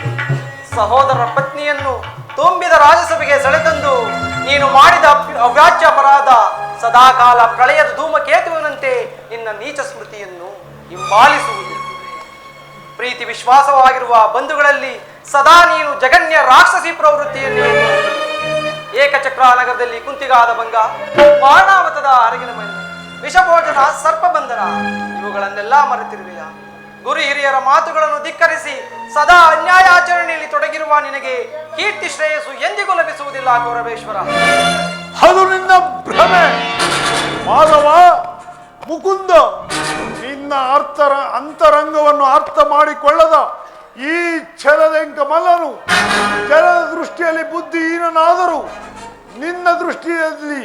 ಸಹೋದರರ ಪತ್ನಿಯನ್ನು ತುಂಬಿದ ರಾಜ್ಯಸಭೆಗೆ ಸೆಳೆತಂದು ನೀನು ಮಾಡಿದ ಅವ್ಯಾಜ್ಯ ಅಪರಾಧ ಸದಾಕಾಲ ಪ್ರಳಯದ ಧೂಮಕೇತುವಿನಂತೆ ನಿನ್ನ ನೀಚ ಸ್ಮೃತಿಯನ್ನು ಹಿಂಬಾಲಿಸುವುದು. ಪ್ರೀತಿ ವಿಶ್ವಾಸವಾಗಿರುವ ಬಂಧುಗಳಲ್ಲಿ ಸದಾ ನೀನು ಜಗನ್ಯ ರಾಕ್ಷಸಿ ಪ್ರವೃತ್ತಿಯನ್ನು ಏಕಚಕ್ರ ನಗರದಲ್ಲಿ ಕುಂತಿಗಾದ ಭಂಗ, ವಾರಣಾವತದ ಅರಗಿನ ಮಣ್ಣು, ವಿಷಭೋಜನ, ಸರ್ಪಬಂಧನ ಇವುಗಳನ್ನೆಲ್ಲ ಮರೆತಿರುವೆಯ? ಗುರು ಹಿರಿಯರ ಮಾತುಗಳನ್ನು ಧಿಕ್ಕರಿಸಿ ಸದಾ ಅನ್ಯಾಯಾಚರಣೆಯಲ್ಲಿ ತೊಡಗಿರುವ ನಿನಗೆ ಕೀರ್ತಿ ಶ್ರೇಯಸ್ಸು ಎಂದಿಗೂ ಲಭಿಸುವುದಿಲ್ಲ ಕೌರವೇಶ್ವರ. ಅದು ನಿನ್ನ ಭ್ರಮೆ ಮಾಧವ. ಮುಕುಂದ, ನಿನ್ನ ಅಂತರಂಗವನ್ನು ಅರ್ಥ ಮಾಡಿಕೊಳ್ಳದ ಈ ಛಲದೆಂಕ ಮಲ್ಲನು ಜನರ ದೃಷ್ಟಿಯಲ್ಲಿ ಬುದ್ಧಿಹೀನನಾದರೂ ನಿನ್ನ ದೃಷ್ಟಿಯಲ್ಲಿ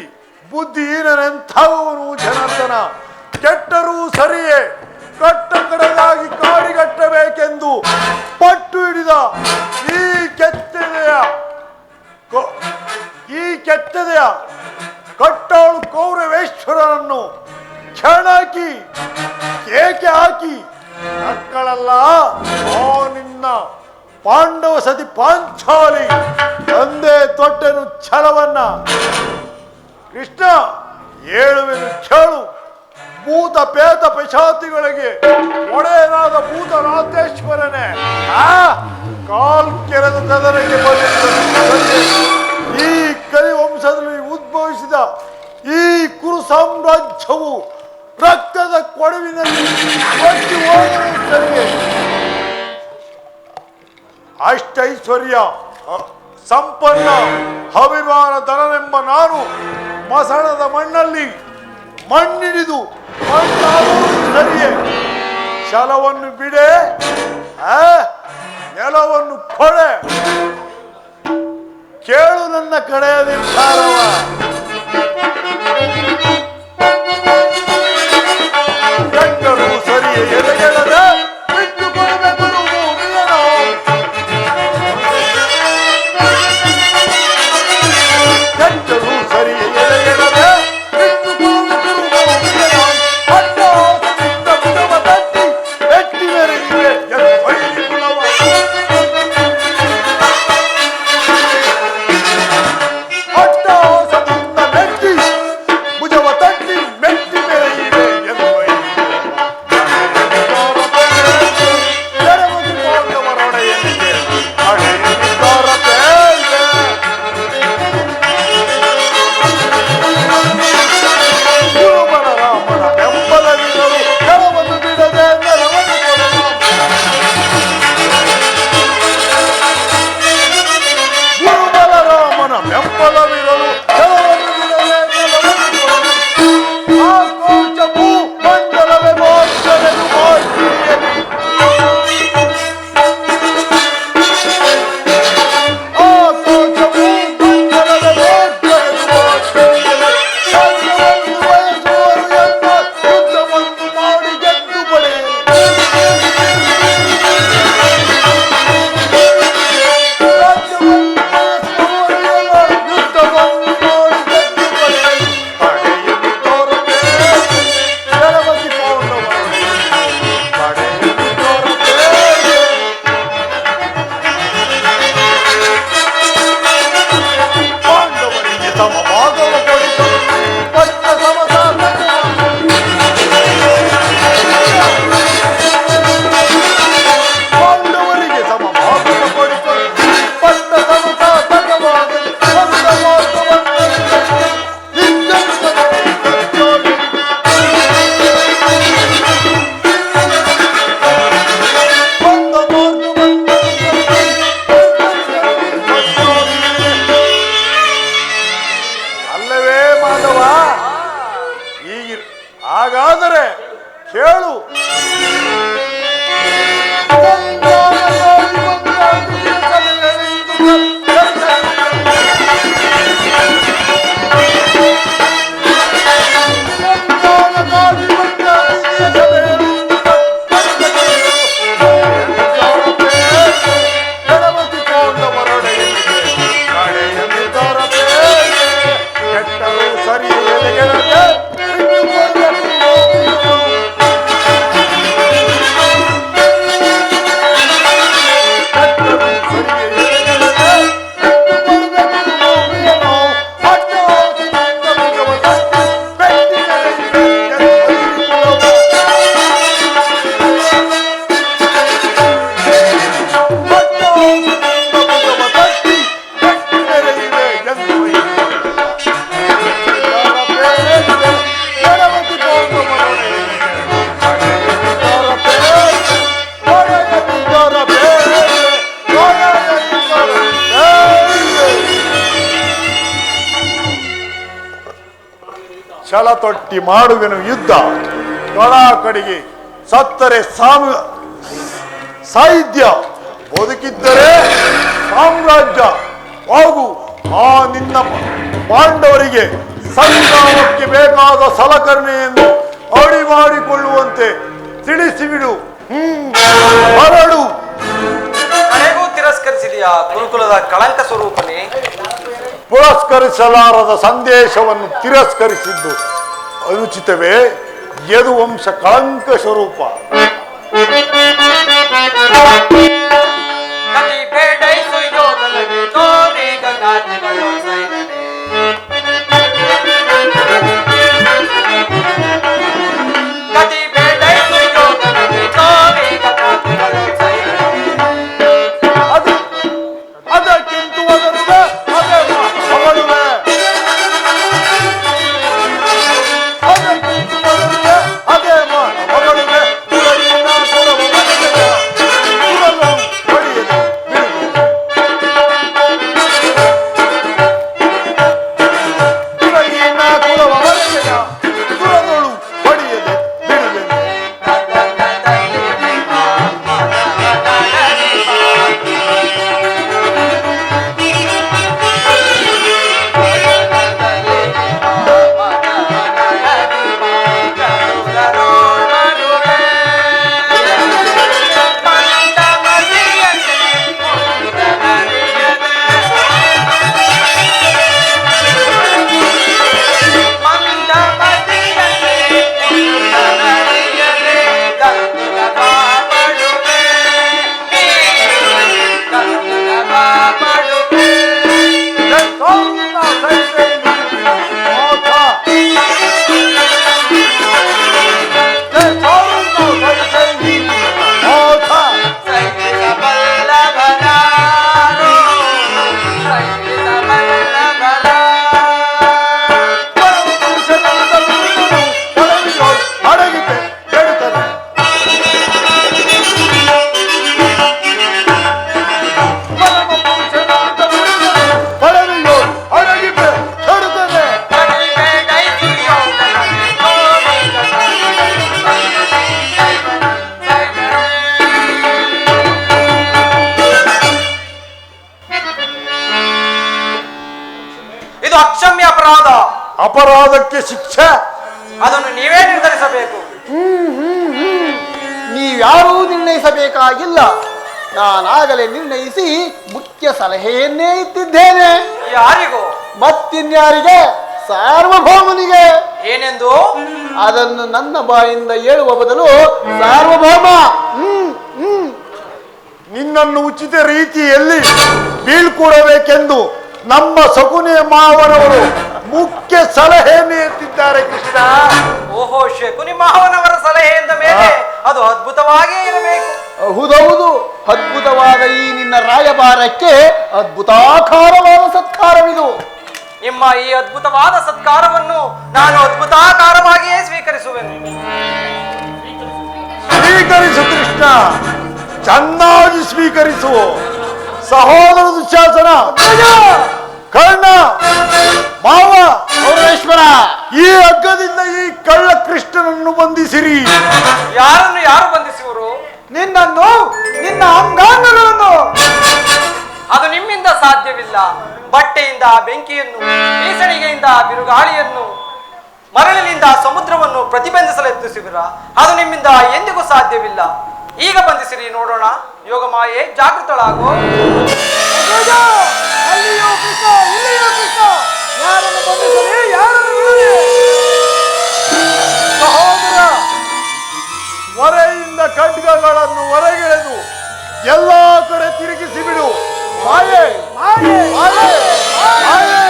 ಬುದ್ಧಿಹೀನನೆಂಥವನು ಜನಾರ್ದನ. ಕೆಟ್ಟರೂ ಸರಿಯೇ, ಕಟ್ಟ ಕಡೆಗಾಗಿ ಕಾಡಿಗಟ್ಟಬೇಕೆಂದು ಪಟ್ಟು ಹಿಡಿದ ಈ ಕೆತ್ತದೆಯ ಕಟ್ಟಾಳು ಕೌರವೇಶ್ವರನನ್ನು ಕ್ಷಣಾಕಿ ಕೇಕೆ ಹಾಕಿ ಮಕ್ಕಳಲ್ಲ ಆ ನಿನ್ನ ಪಾಂಡವ ಸತಿ ಪಾಂಚಾಲಿ ತಂದೆ ತೊಟ್ಟೆನು ಛಲವನ್ನ. ಕೃಷ್ಣ, ಹೇಳುವೆನು ಕೇಳು. ಭೂತ ಪೇತ ಪಿಶಾಚಿಗಳಿಗೆ ಒಡೆಯನಾದ ಭೂತನಾಥೇಶ್ವರನೇ ಕಾಲ್ ಕೆರೆದ ಕದನಕ್ಕೆ ಬಂದಿದ್ದ ಈ ಕಲಿವಂಶದಲ್ಲಿ ಉದ್ಭವಿಸಿದ ಈ ಕುರು ಸಾಮ್ರಾಜ್ಯವು ರಕ್ತದ ಕೊಡವಿನಲ್ಲಿ ಅಷ್ಟೈಶ್ವರ್ಯ ಸಂಪನ್ನ ಅಭಿಮಾನ ಧನನೆಂಬ ನಾನು ಮಸಣದ ಮಣ್ಣಲ್ಲಿ ಮಣ್ಣಿಡಿದು ಮಣ್ಣಾಗುವ ಸರಿಯೇ, ಛಲವನ್ನು ಬಿಡೆ, ನೆಲವನ್ನು ಕೊಡೆ. ಕೇಳು ನನ್ನ ಕಡೆಯ ನಿರ್ಧಾರವ. ಗಂಟಲು ಸರಿಯೇ ಎದೆಗೆಳದೆ ಬಿಟ್ಟುಕೊಡಬೇಕು ಭೂಮಿಯನ್ನು. ಗಂಟಲು ಸರಿಯೇ ಎದೆಗೆಳದೆ ಬಿಟ್ಟುಕೊಡಬೇಕು ಭೂಮಿಯನ್ನು. ಅಡ್ಡಾಸದಿಂದ ಬುಡವ ತಟ್ಟಿ ಎಟ್ಟಿ ಮೆರೆಯುವೆ ಎನ್ನುವೈರಿ ಕುಲವ. ಅಡ್ಡಾಸದಿಂದ ಮೆಟ್ಟಿ ಭುಜವ ತಟ್ಟಿ ಮೆಟ್ಟಿ ಮೆರೆಯುವೆ ಎನ್ನುವೈರಿ ನೆರವೊಂದಿಕೊಂಡವರೊಡೆಯನಿಗೆ ಹಳೆಯದಿದ್ದಾರ ಬೇಳೆ. ಗುರುಬಲರಾಮನ ಬೆಂಬಲವಿರಲು ನೆಲವನ್ನು ಬಿಡದೆ ನೆಲವನ್ನು ಕೊಡಲು. ಗುರುಬಲರಾಮನ ಬೆಂಬಲವಿರಲು ನೆಲವನ್ನು ಬಿಡದೆ ನೆಲವನ್ನು ಕೊಡಲು. ಆಕಾಶ ಭೂ ಮಂಡಲವೇ ಮೋಕ್ಷವೆಂದು ಮಾತಿಯಲಿ. ಆಕಾಶ ಭೂ ಮಂಡಲವೇ ಮೋಕ್ಷವೆಂದು ಮಾತಿಯಲಿ. ಸತ್ಯವನ್ನು ಬಯಸುವವರು ಎಂದ ಯುದ್ಧವನ್ನು ಮಾಡಿ ಗೆದ್ದು ಪಡೆಯಲಿ. ರಾಜ್ಯವನ್ನು ಬಯಸುವವರು ಎಲ್ಲ ಯುದ್ಧವನ್ನು ಮಾಡಿ ಗೆದ್ದು ಪಡೆಯಲಿ. ಪಡೆಯಲು ತೋರಬೇಕೆ ನೆಲವತಿ ಪಾಂಡವರೊಡೆಯನಿಗೆ. ಪಡೆಯಲು ತೋರಬೇಕೆ ಪಾಂಡವರಿಗೆ ತಮ್ಮ ಭಾಗವ ಕೊಡಿಸಲು ಪಟ್ಟ ಸಮಸಾಧಕವ. ಪಾಂಡವರಿಗೆ ತಮ್ಮ ಭಾಗವ ಕೊಡಿಸಲು ಪಟ್ಟ ಸಮಸಾಧಕವಾಗಲಿ. ಸ್ವಂತ ಮಾರ್ಗವನ್ನರಿತಂತೆ ನಿದ್ದರಿಸಲು ಕಚ್ಚೋಡಿ. ಸ್ವಂತ ಮಾರ್ಗವನ್ನರಿತಂತೆ ನಿದ್ದರಿಸಲು ಕಚ್ಚೋಡಿ. ಅಲ್ಲವೇ ಮಾಧವ, ಈಗ ಹಾಗಾದರೆ ಕೇಳು. ಸಂಧಾನವಾಗಿ ಬಂದಾಗಿಯ ಸಭೆಯಲ್ಲಿಂದು ಸಂಧಾನವಾಗಿ ಬಂದಾಗಿಯ ಸಭೆಯಲ್ಲಿಂದು ಗಣಪತಿ ಪಾಂಡವರೊಡೆಯನಿಗೆ ಕಡೆಯ ನಿರ್ಧಾರ ಬೇರೆ. ಕೆಟ್ಟರು ಸರಿ ಎದೆಗೆಳದೆ ಬಿಟ್ಟುಕೊಡಬೇಕು ಭೂಮಿಯನ್ನು. ಕೆಟ್ಟರು ಸರಿ ಎದೆಗೆಳದೆ ಬಿಟ್ಟುಕೊಡಬೇಕು ಭೂಮಿಯನ್ನು. ಅಡ್ಡಾಸದಿಂದ ಭುಜವ ತಟ್ಟಿ ಬೆಟ್ಟಿ ಮೆರೆಯುವೆ ಎನ್ನುವೈರಿ ಕುಲವ. ಅಡ್ಡಾಸದಿಂದ ಭುಜವ ತಟ್ಟಿ ಬೆಟ್ಟಿ ಮೆರೆಯುವೆ ಎನ್ನುವೈರಿ ಗಣಪತಿ ಪಾಂಡವರೊಡೆಯನಿಗೆ ಹಳೆಯದಿದ್ದಾರ ಬೇಳೆ. ಹೊಳೆಯದಿದ್ದಾರ ಬೇಳೆ. ಹೊಳೆಯದಿದ್ದಾರ ಬೇಳೆ. ಛಲ ತೊಟ್ಟಿ ಮಾಡುವೆನು ಯುದ್ಧ. ಕಡೆಗೆ ಸತ್ತರೆ ಸಾಹಿತ್ಯ, ಬದುಕಿದ್ದರೆ ಸಾಮ್ರಾಜ್ಯ. ಹಾಗೂ ಆ ನಿನ್ನ ಪಾಂಡವರಿಗೆ ಸಂಗ್ರಾಮಕ್ಕೆ ಬೇಕಾದ ಸಲಕರಣೆಯನ್ನು ಅಡಿ ಮಾಡಿಕೊಳ್ಳುವಂತೆ ತಿಳಿಸಿಬಿಡು. ಹೊರಡು. ಕಡೆಗೂ ತಿರಸ್ಕರಿಸಿದೆಯಾ ಗುರುಕುಲದ ಕಳಂಕ ಸ್ವರೂಪನೇ? ಪುರಸ್ಕರಿಸಲಾರದ ಸಂದೇಶವನ್ನು ತಿರಸ್ಕರಿಸಿದ್ದು ಅನುಚಿತವೇ? ಯದುವಂಶ ಕಳಂಕ ಸ್ವರೂಪ. ಕತಿ ಬೇಡೈಸು ಯೋಧನಿಗೆ ತೋರಿ ಗಂಗಾತಿಗಳು ಸೈನನೆ. ಕತಿ ಬೇಡೈಸು ಯೋಧನಿಗೆ ತೋರಿ ಗಂಗಾತಿಗಳು ಸೈನನೆ. ಅದಕ್ಕಿಂತ ಒದರುವೆ ಅದೇ ಹೊಗಳುವೆ. ಅದಕ್ಕಿಂತ ಒದರುವೆ ಅದೇ ಹೊಗಳುವೆ. ಕುಲವಿನ ಕುಲವ ಮನೆಗೆಲ್ಲ ಕುಲವ ಹೊಡೆಯಲು ಬಿಡುವೆ. ಅಪರಾಧ. ಅಪರಾಧಕ್ಕೆ ಶಿಕ್ಷೆ ಅದನ್ನು ನೀವೇ ನಿರ್ಧರಿಸಬೇಕು. ನೀವ್ಯಾರೂ ನಿರ್ಣಯಿಸಬೇಕಾಗಿಲ್ಲ. ನಾನಾಗಲೇ ನಿರ್ಣಯಿಸಿ ಮುಖ್ಯ ಸಲಹೆಯನ್ನೇ ಇಟ್ಟಿದ್ದೇನೆ. ಯಾರಿಗೂ? ಮತ್ತಿನ್ಯಾರಿಗೆ? ಸಾರ್ವಭೌಮನಿಗೆ. ಏನೆಂದು? ಅದನ್ನು ನನ್ನ ಬಾಯಿಂದ ಹೇಳುವ ಬದಲು ಸಾರ್ವಭೌಮ ನಿನ್ನನ್ನು ಉಚಿತ ರೀತಿಯಲ್ಲಿ ಬೀಳ್ಕೊಡಬೇಕೆಂದು ನಮ್ಮ ಸಗುನೆ ಮಾವನವರು ಮುಖ್ಯ ಸಲಹೆಯನ್ನು ಎತ್ತಿದ್ದಾರೆ ಕೃಷ್ಣ. ಓಹೋ, ಶಕುನಿ ಮಾವನವರ ಸಲಹೆಯಿಂದ ಮೇಲೆ ಅದು ಅದ್ಭುತವಾಗಿಯೇ ಇರಬೇಕು. ಹೌದೌದು, ಅದ್ಭುತವಾದ ಈ ನಿನ್ನ ರಾಯಭಾರಕ್ಕೆ ಅದ್ಭುತಾಕಾರವಾದ ಸತ್ಕಾರವಿದು. ನಿಮ್ಮ ಈ ಅದ್ಭುತವಾದ ಸತ್ಕಾರವನ್ನು ನಾನು ಅದ್ಭುತಾಕಾರವಾಗಿಯೇ ಸ್ವೀಕರಿಸುವೆನು. ಸ್ವೀಕರಿಸು ಕೃಷ್ಣ, ಚೆನ್ನಾಗಿ ಸ್ವೀಕರಿಸು. ಸಹೋದರ ದುಶ್ಯಾಸನ, ಕರ್ಣ, ಮಾವ, ಪರಮೇಶ್ವರ, ಈ ಹಗ್ಗದಿಂದ ಈ ಕಳ್ಳ ಕೃಷ್ಣನನ್ನು ಬಂಧಿಸಿರಿ. ಯಾರು ಬಂಧಿಸುವರು? ನಿನ್ನನ್ನು, ನಿನ್ನ ಅಂಗಾಂಗಗಳನ್ನು. ಅದು ನಿಮ್ಮಿಂದ ಸಾಧ್ಯವಿಲ್ಲ. ಬಟ್ಟೆಯಿಂದ ಬೆಂಕಿಯನ್ನು, ಬೀಸಣಿಗೆಯಿಂದ ಬಿರುಗಾಳಿಯನ್ನು, ಮರಳಿನಿಂದ ಸಮುದ್ರವನ್ನು ಪ್ರತಿಬಂಧಿಸಲು ಯತ್ನಿಸುವಿರ. ಅದು ನಿಮ್ಮಿಂದ ಎಂದಿಗೂ ಸಾಧ್ಯವಿಲ್ಲ. ಈಗ ಬಂಧಿಸಿರಿ ನೋಡೋಣ. ಯೋಗಮಾಯೆ, ಜಾಗೃತಳಾಗೋ. ಸಹೋದರ, ಹೊರೆಯಿಂದ ಖಡ್ಗಗಳನ್ನು ಹೊರಗೆಳೆದು ಎಲ್ಲಾ ಕಡೆ ತಿರುಗಿಸಿ ಬಿಡು. ಮಾಯೆ, ಮಾಯೆ, ಮಾಯೆ, ಮಾಯೆ.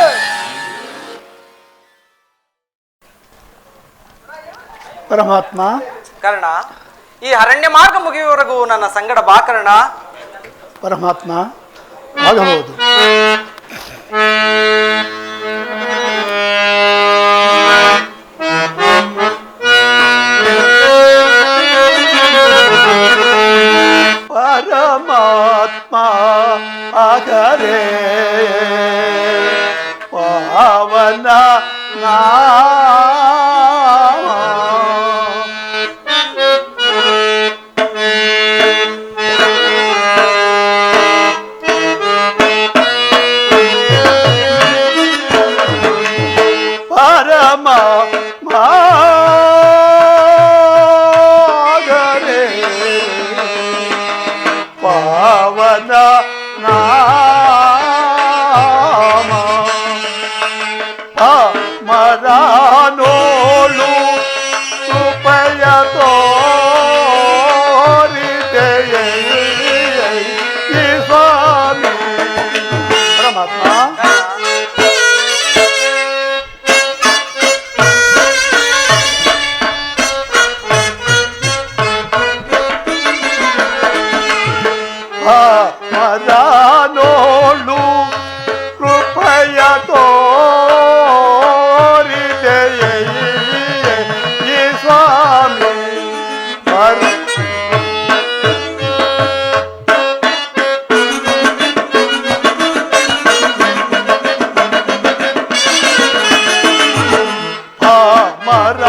ಪರಮಾತ್ಮ, ಕರ್ಣ, ಈ ಅರಣ್ಯ ಮಾರ್ಗ ಮುಗಿಯುವವರೆಗೂ ನನ್ನ ಸಂಗಡ ಬಾ ಕರ್ಣ. ಪರಮಾತ್ಮ, ಆಗಬಹುದು. ಪರಮಾತ್ಮ ಆಗರೆ ಪಾವನ ಪರಮ ಮಾಗರೆ ಪಾವನ ನಾಮ ಮರಾನೋಳು ಕೃಪಯ ತೋರಿದೆಯ ಈ ಸ್ವಾಮಿ. ಪರಮಾತ್ಮ, ಮರಾನೋಳು ಕೃಪಯ ತೋರಿದೆಯ ಈ ಸ್ವಾಮಿ.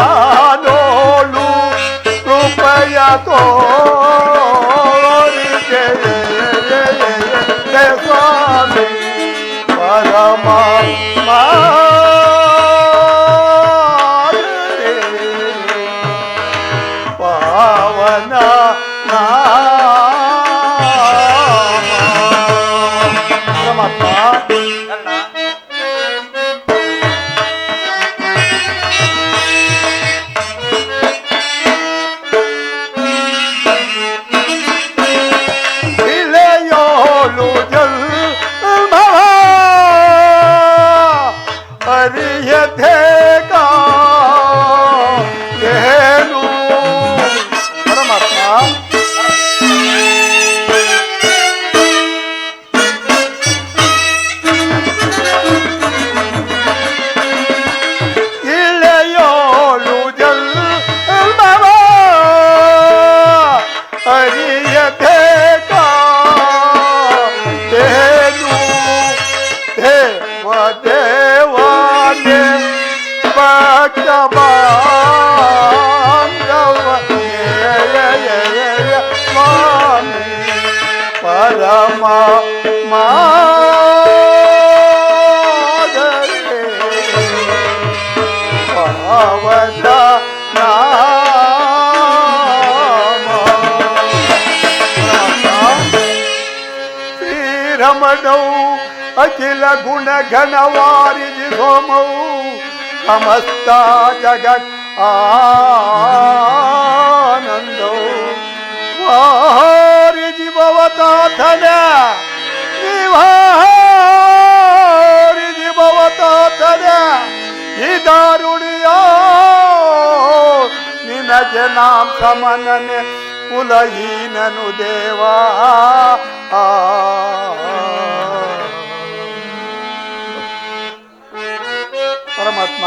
ಮರಾನೋಳು ಕೃಪಯ ತೋರಿದೆಯ ಸ್ವಾಮಿ. ಪರಮಾತ್ಮ ಪಾವನ ಪರಮಾತ್ಮ, ಕರ್ಣ, ಇಳೆಯೋಳು ಜನ್ಮವ ಅರಿಯದೇಗ ಏನು. ಪರಮಾತ್ಮ, ಇಳೆಯೋಳು ಜನ್ಮವ ಅರಿಯದೇಗ ಏನು. ದೇವ ದೇವಾನೆ ಭಕ್ತ ಬಾಂಧವ ಸ್ವಾಮಿ. ಪರಮ ಮಾಗರೆ ರಮಣೌ ಅಖಿಲ ಗುಣ ಗಣವಾರಿಜಿ ಸೋಮೌ ಸಮಸ್ತ ಜಗತ್ ಆನಂದೌ ವಾರಿಜಿ ಭವತಾಥನ ನಿವಾರಿಜಿ ಭವತಾಥನ ಈ ದಾರುಣಿಯೋ ನಿನಗೆ ನಾಂ ಸಮನನೆ ಕುಲಹೀನನು ದೇವಾ ಪರಮಾತ್ಮ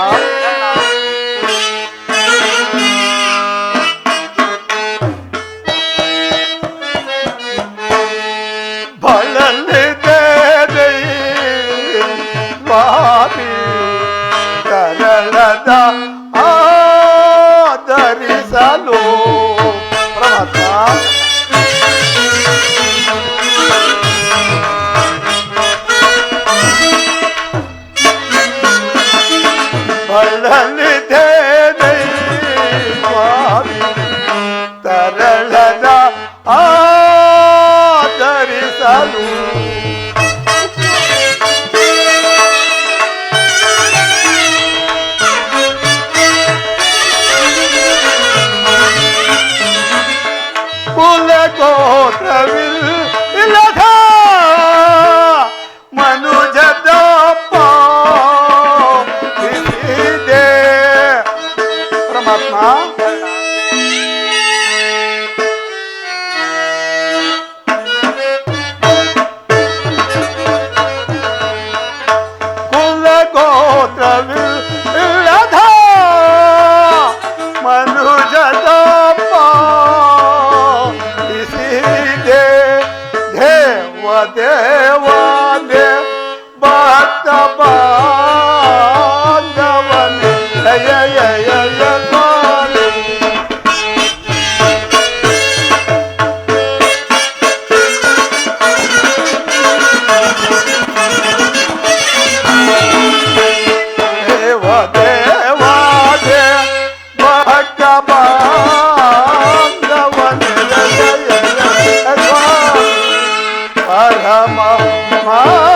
ಬಳಲಿದೆ ಸ್ವಾಮಿ ಕರಳದ ಆಧರಿಸಲು ಪರಮಾತ್ಮ ಬಳಲಿದೆ ಸ್ವಾಮಿ ತರಳದ ಆಧರಿಸಲು ಕುಲಗೋತ್ರವಿಲ್ಲದ ಮನುಜದಪ್ಪ ಇದೆ ಪರಮಾತ್ಮ ಕುಲಗೋತ್ರವಿಲ್ಲದ ಮನುಜದಪ್ಪ ದೇವಾನೇ ಭಕ್ತ ಬಾಂಧವನೇ ಜಯ ಜಯ ಸ್ವಾಮಿ ದೇವಾನೇ ಭಕ್ತ ಬಾಂಧವನೇ ಜಯ ಜಯ ಸ್ವಾಮಿ ಪರಮ ಮಾಧರೆ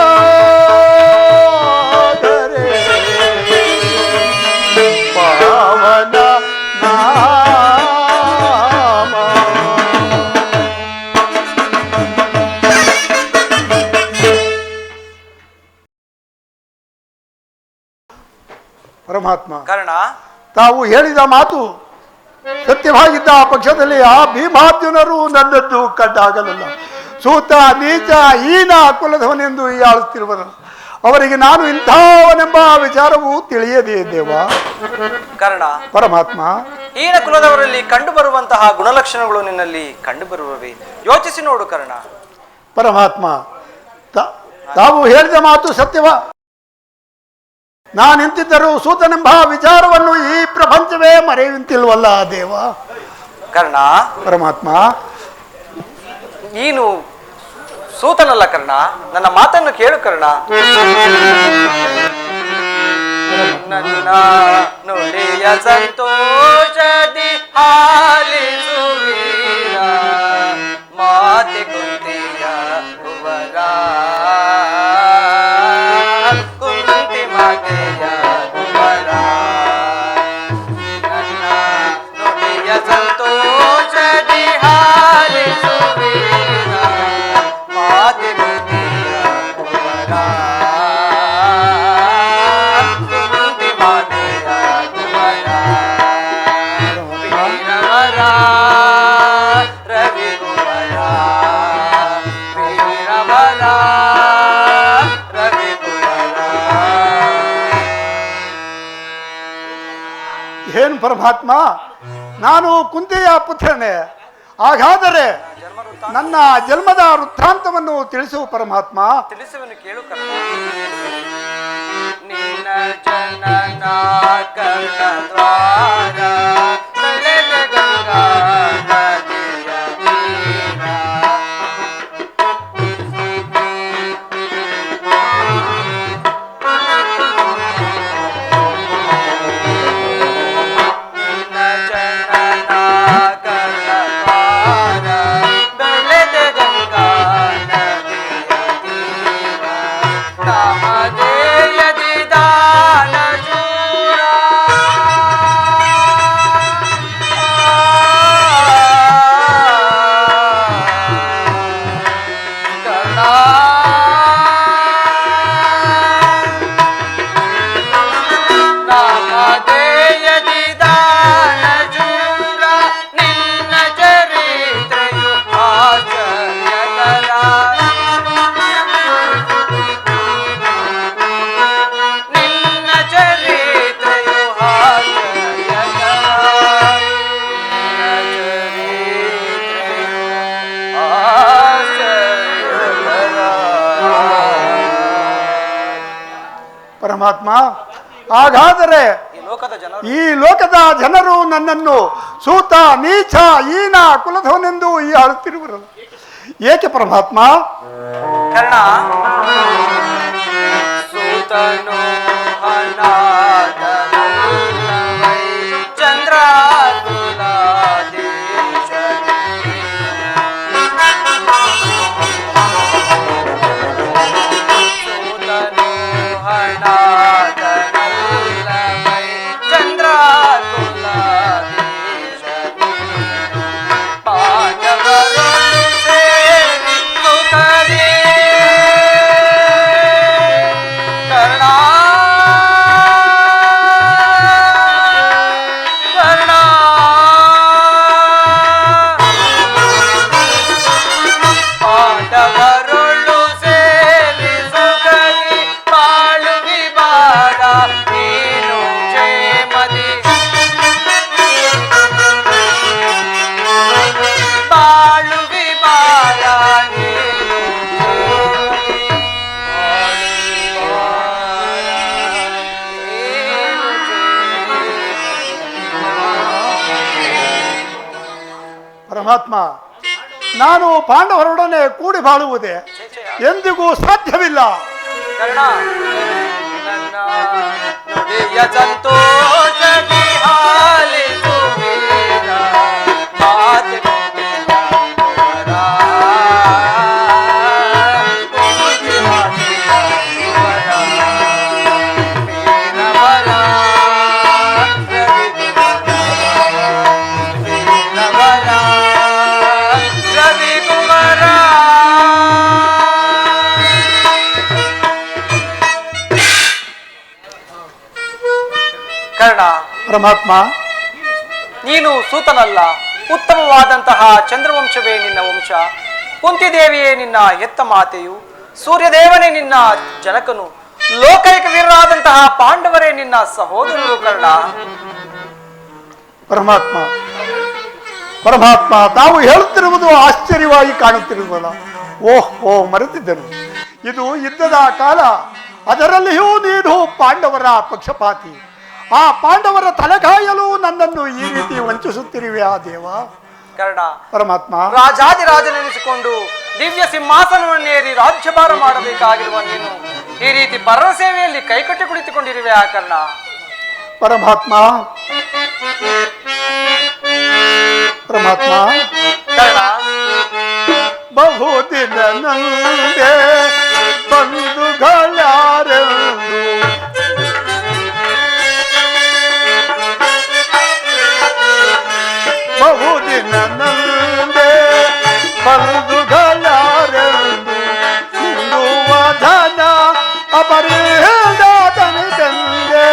ಪಾವನ ನಾಮ ಪರಮಾತ್ಮ ಕರ್ಣ, ತಾವು ಹೇಳಿದ ಮಾತು ಸತ್ಯವಾಗಿದ್ದ ಪಕ್ಷದಲ್ಲಿ ಆ ಭೀಮಾರ್ಜುನರು ನನ್ನದ್ದು ಕಡ್ಡಾಗಲಿಲ್ಲ. ಸೂತ ನೀಚ ಹೀನ ಕುಲದವನೆಂದು ಹೀಯಾಳುತ್ತಿರುವರು. ಅವರಿಗೆ ನಾನು ಇಂಥವನೆಂಬ ವಿಚಾರವು ತಿಳಿಯದೇ ದೇವ. ಕರ್ಣ, ಪರಮಾತ್ಮ, ಹೀನ ಕುಲದವರಲ್ಲಿ ಕಂಡು ಬರುವಂತಹ ಗುಣಲಕ್ಷಣಗಳು ನಿನ್ನಲ್ಲಿ ಕಂಡು ಬರುವವೆ. ಯೋಚಿಸಿ ನೋಡು ಕರ್ಣ. ಪರಮಾತ್ಮ, ತಾವು ಹೇಳಿದ ಮಾತು ಸತ್ಯವ. ನಾನಿಂತಿದ್ದರೂ ಸೂತನೆಂಬ ವಿಚಾರವನ್ನು ಈ ಪ್ರಪಂಚವೇ ಮರೆಯುವಂತಿಲ್ವಲ್ಲ ದೇವ. ಕರ್ಣ, ಪರಮಾತ್ಮ, ನೀನು ಸೂತನಲ್ಲ ಕರ್ಣ, ನನ್ನ ಮಾತನ್ನು ಕೇಳು ಕರ್ಣ. ನನ್ನ ನುಡಿಯ ಸಂತೋಷದಿ ಆಲಿಸುವೀರ ಮಾತೆ ಕುಂತಿಯ ಕುವರ ಕುಂತಿ ಮಾತೆಯ ಕುವರ. ನನ್ನ ನುಡಿಯ ಸಂತೋಷದಿ ಆಲಿಸುವೀರ ಮಾತೆ ಕುಂತಿಯ ಕುವರ ಕುಂತಿ ಮಾತೆಯ ಕುವರ. ವೀರವರ ರವಿ ಕುವರ ವೀರವರ ರವಿ ಕುವರ. ಏನು ಪರಮಾತ್ಮ, ನಾನು ಕುಂತಿಯ ಪುತ್ರನೇ. ಹಾಗಾದರೆ ನನ್ನ ಜನ್ಮದ ವೃತ್ತಾಂತವನ್ನು ತಿಳಿಸು ಪರಮಾತ್ಮ. ತಿಳಿಸುವನು ಕೇಳು ಕರ್ಣ. ನಿನ್ನ ಜನನ ಕರ್ಣದ್ವಾರ ನಡೆದ ಗಂಗಾ ನದಿಯ ತೀರ. ನಿನ್ನ ಜನನ ಕರ್ಣದ್ವಾರ ಬೆಳೆದ ಗಂಗಾ ನದಿಯ ತೀರ. ಪರಮಾತ್ಮ, ಹಾಗಾದರೆ ಈ ಲೋಕದ ಜನರು ಈ ಲೋಕದ ಜನರು ನನ್ನನ್ನು ಸೂತ, ನೀಚ, ಹೀನ, ಕುಲಧವನೆಂದು ಈ ಆಳುತ್ತಿರುವರು ಏಕೆ ಪರಮಾತ್ಮ? ಕರ್ಣ, ಸೂತನು ಅನಾಥನಲ್ಲವೈ ಚಂದ್ರಾಕುಲಾಧೀಶನೇ. ಸೂತನು ಅನಾಥನಲ್ಲವೈ ಚಂದ್ರಾಕುಲಾಧೀಶನೇ. ಪಾಂಡವರೊಳು ಸೇರಿ ಸುಖದಿ ಕರ್ಣ ಕರ್ಣ ಪಾಂಡವರೊಳು ಸೇರಿ ಸುಖದಿ ಬಾಳುವಿ ಬಾಳ ನೀನು ಕ್ಷೇಮದಿ ಬಾಳುವಿ ಬಾಳ ನೀನು ಪರಮಾತ್ಮ, ನಾನು ಪಾಂಡವರೊಡನೆ ಕೂಡಿ ಬಾಳುವುದೇ ಎಂದಿಗೂ ಸಾಧ್ಯವಿಲ್ಲ. ಕರ್ಣ, ನನ್ನ ನುಡಿಯ ಸಂತೋಷದಿ ಆಲಿಸುವೀರ ಮಾತಿನ ವರ. ವೀರವರ, ವೀರವರ, ರವಿಕುಮಾರ. ಕರ್ಣ, ಪರಮಾತ್ಮ, ನೀನು ಸೂತನಲ್ಲ, ಉತ್ತಮವಾದಂತಹ ಚಂದ್ರವಂಶವೇ ನಿನ್ನ ವಂಶ. ಕುಂತಿದೇವಿಯೇ ನಿನ್ನ ಹೆತ್ತ ಮಾತೆಯು, ಸೂರ್ಯದೇವನೇ ನಿನ್ನ ಜನಕನು, ಲೋಕೈಕ ವೀರರಾದಂತಹ ಪಾಂಡವರೇ ನಿನ್ನ ಸಹೋದರರು. ಕರ್ಣ, ಪರಮಾತ್ಮ, ಪರಮಾತ್ಮ, ತಾವು ಹೇಳುತ್ತಿರುವುದು ಆಶ್ಚರ್ಯವಾಗಿ ಕಾಣುತ್ತಿರುವುದಲ್ಲ. ಓಹ್ ಮರೆತಿದ್ದನು. ಇದು ಯುದ್ಧದ ಕಾಲ, ಅದರಲ್ಲಿಯೂ ನೀನು ಪಾಂಡವರ ಪಕ್ಷಪಾತಿ. ಆ ಪಾಂಡವರ ತಲೆಗಾಯಲು ನನ್ನನ್ನು ಈ ರೀತಿ ವಂಚಿಸುತ್ತಿರುವೆ ಆ ದೇವ. ಕರ್ಣ, ಪರಮಾತ್ಮ, ರಾಜಾದಿರಾಜನೆನಿಸಿಕೊಂಡು ದಿವ್ಯ ಸಿಂಹಾಸನವನ್ನೇರಿ ರಾಜ್ಯಭಾರ ಮಾಡಬೇಕಾಗಿರುವ ನೀನು ಈ ರೀತಿ ಪರರ ಸೇವೆಯಲ್ಲಿ ಕೈಕಟ್ಟಿ ಕುಳಿತುಕೊಂಡಿರುವೆ ಆ ಕರ್ಣ. ಪರಮಾತ್ಮ, ಪರಮಾತ್ಮ, ಕರ್ಣ, ಬಹುದಿನ ನಂದೆ ಬಂಧುಗಳಾರೆಂದು ಬಹುದಿನ ನಂದೆ ಬಂಧುಗಳಾರೆಂದು ಹಿಂದುವ ಧನ ಅಪರಿದಾತನಿ ತಂದೆ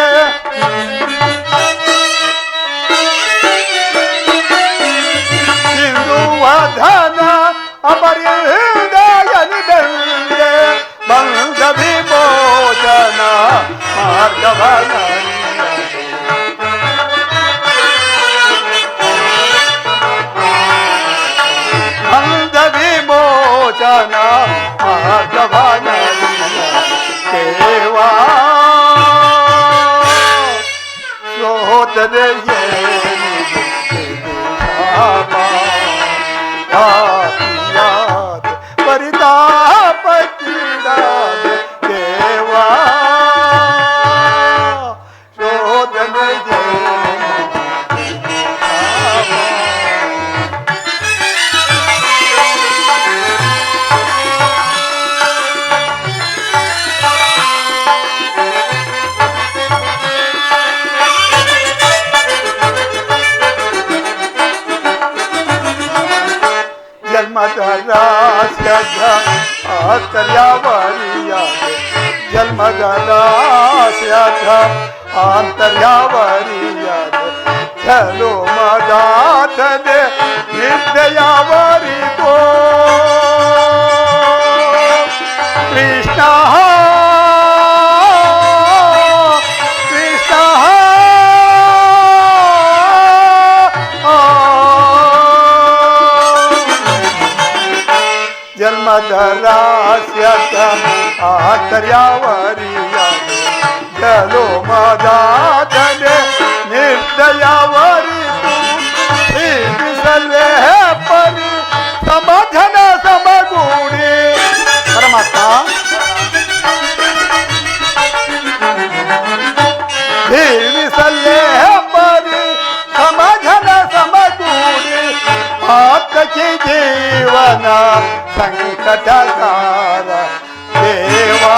ಹಿಂದುವ ಧನ ಅಪರಿದಾಯನಿ ತಂದೆ ಬಂಧ ವಿಮೋಚನ ಮಾರ್ಗವನ ಬಂಧ ವಿಮೋಚನ ಮಾರ್ಗವನ ದೇವಾ ಸೋದರೇ ಪರಿತಾಪ ಕೀಡಾದ ದೇವಾ ಶೋಧನೆ ಜನ್ಮದ ರಾಸ್ಯದ ಆಂತರ್ಯಾವರಿಯಾದೆ ಜನ್ಮದ ರಾಸ್ಯದ ಆಂತರ್ಯಾವರಿಯಾದೆ ಚಲೋ ಮದಾತದೆ ನಿರ್ದಯಾವರಿಗೋ ಕೃಷ್ಣ ಕೃಷ್ಣ ಜನ್ಮದ ರಾಸ್ಯದ ಆಂತರ್ಯಾವರಿಯಾದೆ ಬಲು ಮದಾದನೆ ನಿರ್ದಯವರಿತು ಶ್ರೀಸಲ್ವೇ ಪರಿ ಸಮಧನ ಸಮಗೂಡಿ. ಪರಮಾತ್ಮ ದೇವಿಸಲ್ಲೇ ಪರಿ ಸಮಧನ ಸಮಗೂಡಿ ಆತಕ್ಕೆ ಜೀವನ ಸಂಕಟಕಾರ ದೇವಾ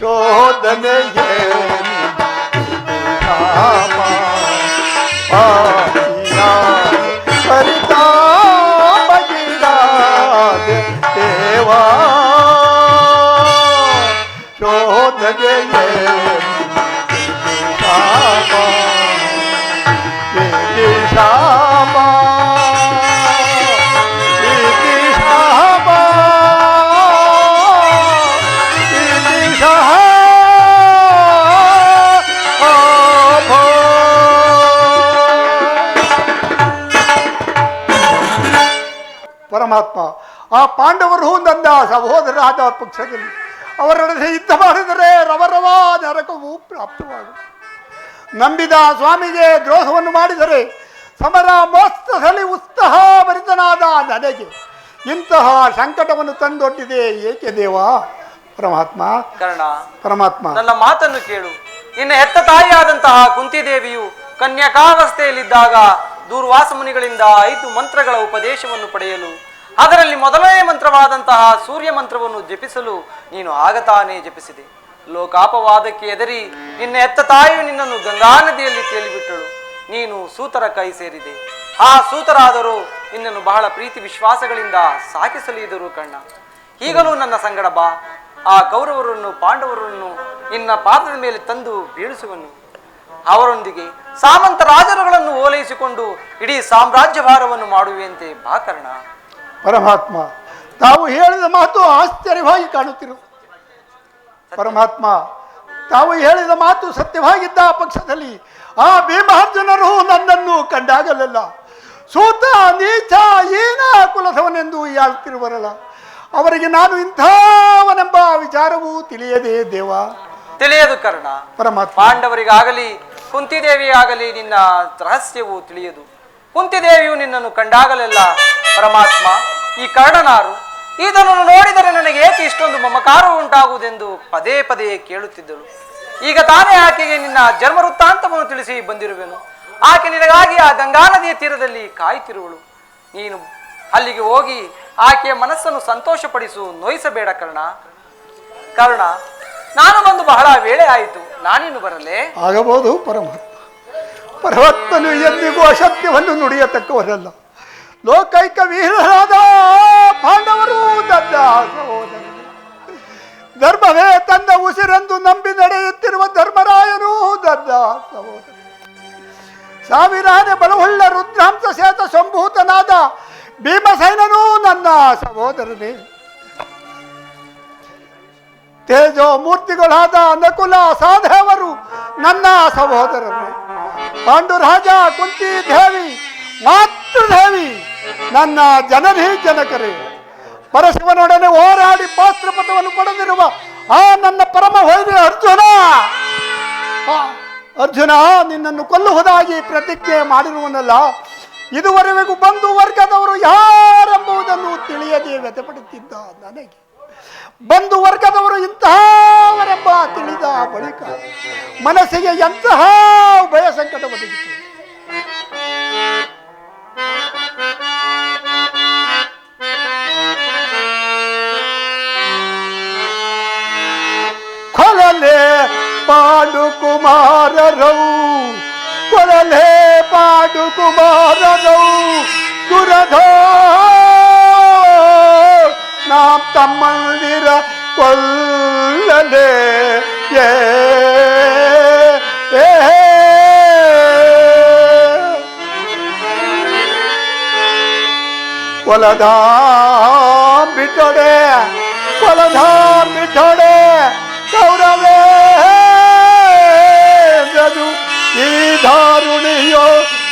ಶೋಧನೆಗೆ ಪರಿತಾಪಗಿರಾದ ದೇವಾ ಶೋಧನೆಗೆ ಪರಮಾತ್ಮ, ಆ ಪಾಂಡವರು ನನ್ನ ಸಹೋದರರಾದ ಪಕ್ಷದಲ್ಲಿ ಅವರೊಡನೆ ಯುದ್ಧ ಮಾಡಿದರೆ ರವರವ ನರಕವು ಪ್ರಾಪ್ತವಾಗುವುದು. ನಂಬಿದ ಸ್ವಾಮಿಗೆ ದ್ರೋಹವನ್ನು ಮಾಡಿದರೆ ಸಮರ ಮೋತ್ಸವದಲ್ಲಿ ಉತ್ಸಾಹ ಭರಿತನಾದ ನನಗೆ ಇಂತಹ ಸಂಕಟವನ್ನು ತಂದೊಡ್ಡಿದೆ ಏಕೆ ದೇವ? ಪರಮಾತ್ಮ ಕರ್ಣ, ಪರಮಾತ್ಮ ನನ್ನ ಮಾತನ್ನು ಕೇಳು. ನಿನ್ನ ಹೆತ್ತ ತಾಯಿಯಾದಂತಹ ಕುಂತಿದೇವಿಯು ಕನ್ಯಕಾವಸ್ಥೆಯಲ್ಲಿದ್ದಾಗ ದೂರ್ವಾಸ ಮುನಿಗಳಿಂದ 5 ಮಂತ್ರಗಳ ಉಪದೇಶವನ್ನು ಪಡೆಯಲು, ಅದರಲ್ಲಿ ಮೊದಲನೇ ಮಂತ್ರವಾದಂತಹ ಸೂರ್ಯ ಮಂತ್ರವನ್ನು ಜಪಿಸಲು ನೀನು ಆಗತಾನೇ ಜಪಿಸಿದೆ. ಲೋಕಾಪವಾದಕ್ಕೆ ಎದರಿ ನಿನ್ನ ಹೆತ್ತ ತಾಯಿಯು ನಿನ್ನನ್ನು ಗಂಗಾ ನದಿಯಲ್ಲಿ ತೇಲಿಬಿಟ್ಟಳು. ನೀನು ಸೂತರ ಕೈ ಸೇರಿದೆ. ಆ ಸೂತರಾದರೂ ನಿನ್ನನ್ನು ಬಹಳ ಪ್ರೀತಿ ವಿಶ್ವಾಸಗಳಿಂದ ಸಾಕಿಸಲಿದ್ದರು ಕಣ್ಣ. ಈಗಲೂ ನನ್ನ ಸಂಗಡ ಬಾ. ಆ ಕೌರವರನ್ನು ಪಾಂಡವರನ್ನು ನಿನ್ನ ಪಾದದ ಮೇಲೆ ತಂದು ಬೀಳಿಸುವನು. ಅವರೊಂದಿಗೆ ಸಾಮಂತ ರಾಜರುಗಳನ್ನು ಓಲೈಸಿಕೊಂಡು ಇಡೀ ಸಾಮ್ರಾಜ್ಯ ಭಾರವನ್ನು ಮಾಡುವೆಂತೆ ಬಾ ಕರ್ಣ. ಪರಮಾತ್ಮ, ತಾವು ಹೇಳಿದ ಮಾತು ಆಶ್ಚರ್ಯವಾಗಿ ಕಾಣುತ್ತಿರು. ಪರಮಾತ್ಮ, ತಾವು ಹೇಳಿದ ಮಾತು ಸತ್ಯವಾಗಿದ್ದ ಪಕ್ಷದಲ್ಲಿ ಆ ಭೀಮಾರ್ಜುನರು ನನ್ನನ್ನು ಕಂಡಾಗಲೆಲ್ಲ ಸೂತ ನೀಚ ಏನ ಕುಲಸವನೆಂದು ಹೇಳುತ್ತಿರುವರಲ್ಲ, ಅವರಿಗೆ ನಾನು ಇಂಥವನೆಂಬ ವಿಚಾರವೂ ತಿಳಿಯದೇ ದೇವ? ತಿಳಿಯದು ಕರ್ಣ. ಪರಮಾತ್ಮ, ಪಾಂಡವರಿಗಾಗಲಿ ಕುಂತಿದೇವಿಯಾಗಲಿ ನಿನ್ನ ರಹಸ್ಯವು ತಿಳಿಯದು. ಕುಂತಿದೇವಿಯು ನಿನ್ನನ್ನು ಕಂಡಾಗಲೆಲ್ಲ ಪರಮಾತ್ಮ, ಈ ಕರ್ಣನಾರು, ಇದನ್ನು ನೋಡಿದರೆ ನನಗೆ ಏಕೆ ಇಷ್ಟೊಂದು ಮಮಕಾರ ಉಂಟಾಗುವುದೆಂದು ಪದೇ ಪದೇ ಕೇಳುತ್ತಿದ್ದಳು. ಈಗ ತಾನೇ ಆಕೆಗೆ ನಿನ್ನ ಜನ್ಮ ವೃತ್ತಾಂತವನ್ನು ತಿಳಿಸಿ ಬಂದಿರುವೆನು. ಆಕೆ ನಿನಗಾಗಿ ಆ ಗಂಗಾ ನದಿಯ ತೀರದಲ್ಲಿ ಕಾಯುತ್ತಿರುವಳು. ನೀನು ಅಲ್ಲಿಗೆ ಹೋಗಿ ಆಕೆಯ ಮನಸ್ಸನ್ನು ಸಂತೋಷಪಡಿಸು, ನೋಯಿಸಬೇಡ ಕರ್ಣ. ಕರ್ಣ, ನಾನು ಬಂದು ಬಹಳ ವೇಳೆ ಆಯಿತು, ನಾನಿನ್ನು ಬರಲೇ? ಆಗಬಹುದು ಪರಮಾತ್ಮ. ಪರಮಾತ್ಮನು ಎಂದಿಗೂ ಅಸತ್ಯವನ್ನು ನುಡಿಯತಕ್ಕವರಲ್ಲ. ಲೋಕೈಕ ವೀರರಾದ ಪಾಂಡವರು ನನ್ನ ಸಹೋದರರು. ಧರ್ಮವೇ ತನ್ನ ಉಸಿರೆಂದು ನಂಬಿ ನಡೆಯುತ್ತಿರುವ ಧರ್ಮರಾಯನು ನನ್ನ ಸಹೋದರ. ಸಾವಿರಾನೆ ಬಲವುಳ್ಳ ರುದ್ರಾಂಶ ಸೇತ ಸಂಭೂತನಾದ ಭೀಮಸೇನನೂ ನನ್ನ ಸಹೋದರನೇ. ತೇಜೋ ಮೂರ್ತಿಗಳಾದ ನಕುಲ ಸಹದೇವರು ನನ್ನ ಸಹೋದರರು. ಪಾಂಡುರಾಜ, ಕುಂತಿ ದೇವಿ, ಮಾತೃದೇವಿ ನನ್ನ ಜನನಿ ಜನಕರೇ. ಪರಶಿವನೊಡನೆ ಹೋರಾಡಿ ಪಾಸ್ತ್ರಪಥವನ್ನು ಪಡೆದಿರುವ ಆ ನನ್ನ ಪರಮ ವೈರಿ ಅರ್ಜುನ, ಅರ್ಜುನ ನಿನ್ನನ್ನು ಕೊಲ್ಲುವುದಾಗಿ ಪ್ರತಿಜ್ಞೆ ಮಾಡಿರುವನಲ್ಲ, ಇದುವರೆಗೂ ಬಂಧು ವರ್ಗದವರು ಯಾರೆಂಬುದನ್ನು ತಿಳಿಯದೆ ವ್ಯಥಪಡುತ್ತಿದ್ದ ನನಗೆ ಬಂಧು ವರ್ಗದವರು ಇಂತಹವರೆಂಬ ತಿಳಿದ ಬಳಿಕ ಮನಸ್ಸಿಗೆ ಎಂತಹ ಭಯ ಸಂಕಟ ಒದಗಿತು. ಕೊಲಲೆ ಪಾಂಡು ಕುಮಾರರವು, ಕೊಲಲೆ ಪಾಂಡು ಕುಮಾರರವು ದುರಧೋ நாம் தம்மந்திர கொல்லலே ಕೊಲಧಾಮ್ ಬಿಟ್ಟೊಡೆ, ಕೊಲಧಾಮ್ ಬಿಟ್ಟೊಡೆ ಕೌರವೇ ಜದು ಈ ದಾರುಣಿಯೋ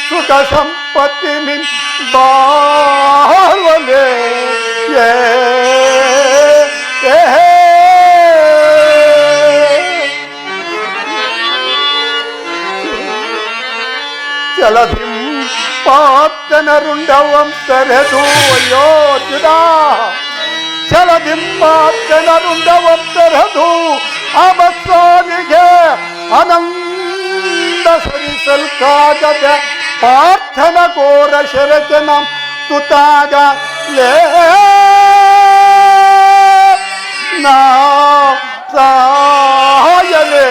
ಸುಖ ಸಂಪತ್ತಿ ನಿನ್ ಬಾಳ್ವಲೆ ಜಲಧಿಂ ಪಾತ್ತನರುಂಡವಂ ತೆರೆದು ಅಯೋಧ್ಯುದ ಜಲಧಿಂ ಪಾತ್ತನರುಂಡವಂ ತೆರೆದು ಅಬಸ್ಸಾನಿಗೆ ಅನಂದ ಸರಿಸಲ್ಕಾಗದ ಪಾರ್ಥನ ಘೋರ ಶರಚನಂ ತುತಾಗ ಲೇ ನಾ ಸಾಯಲೇ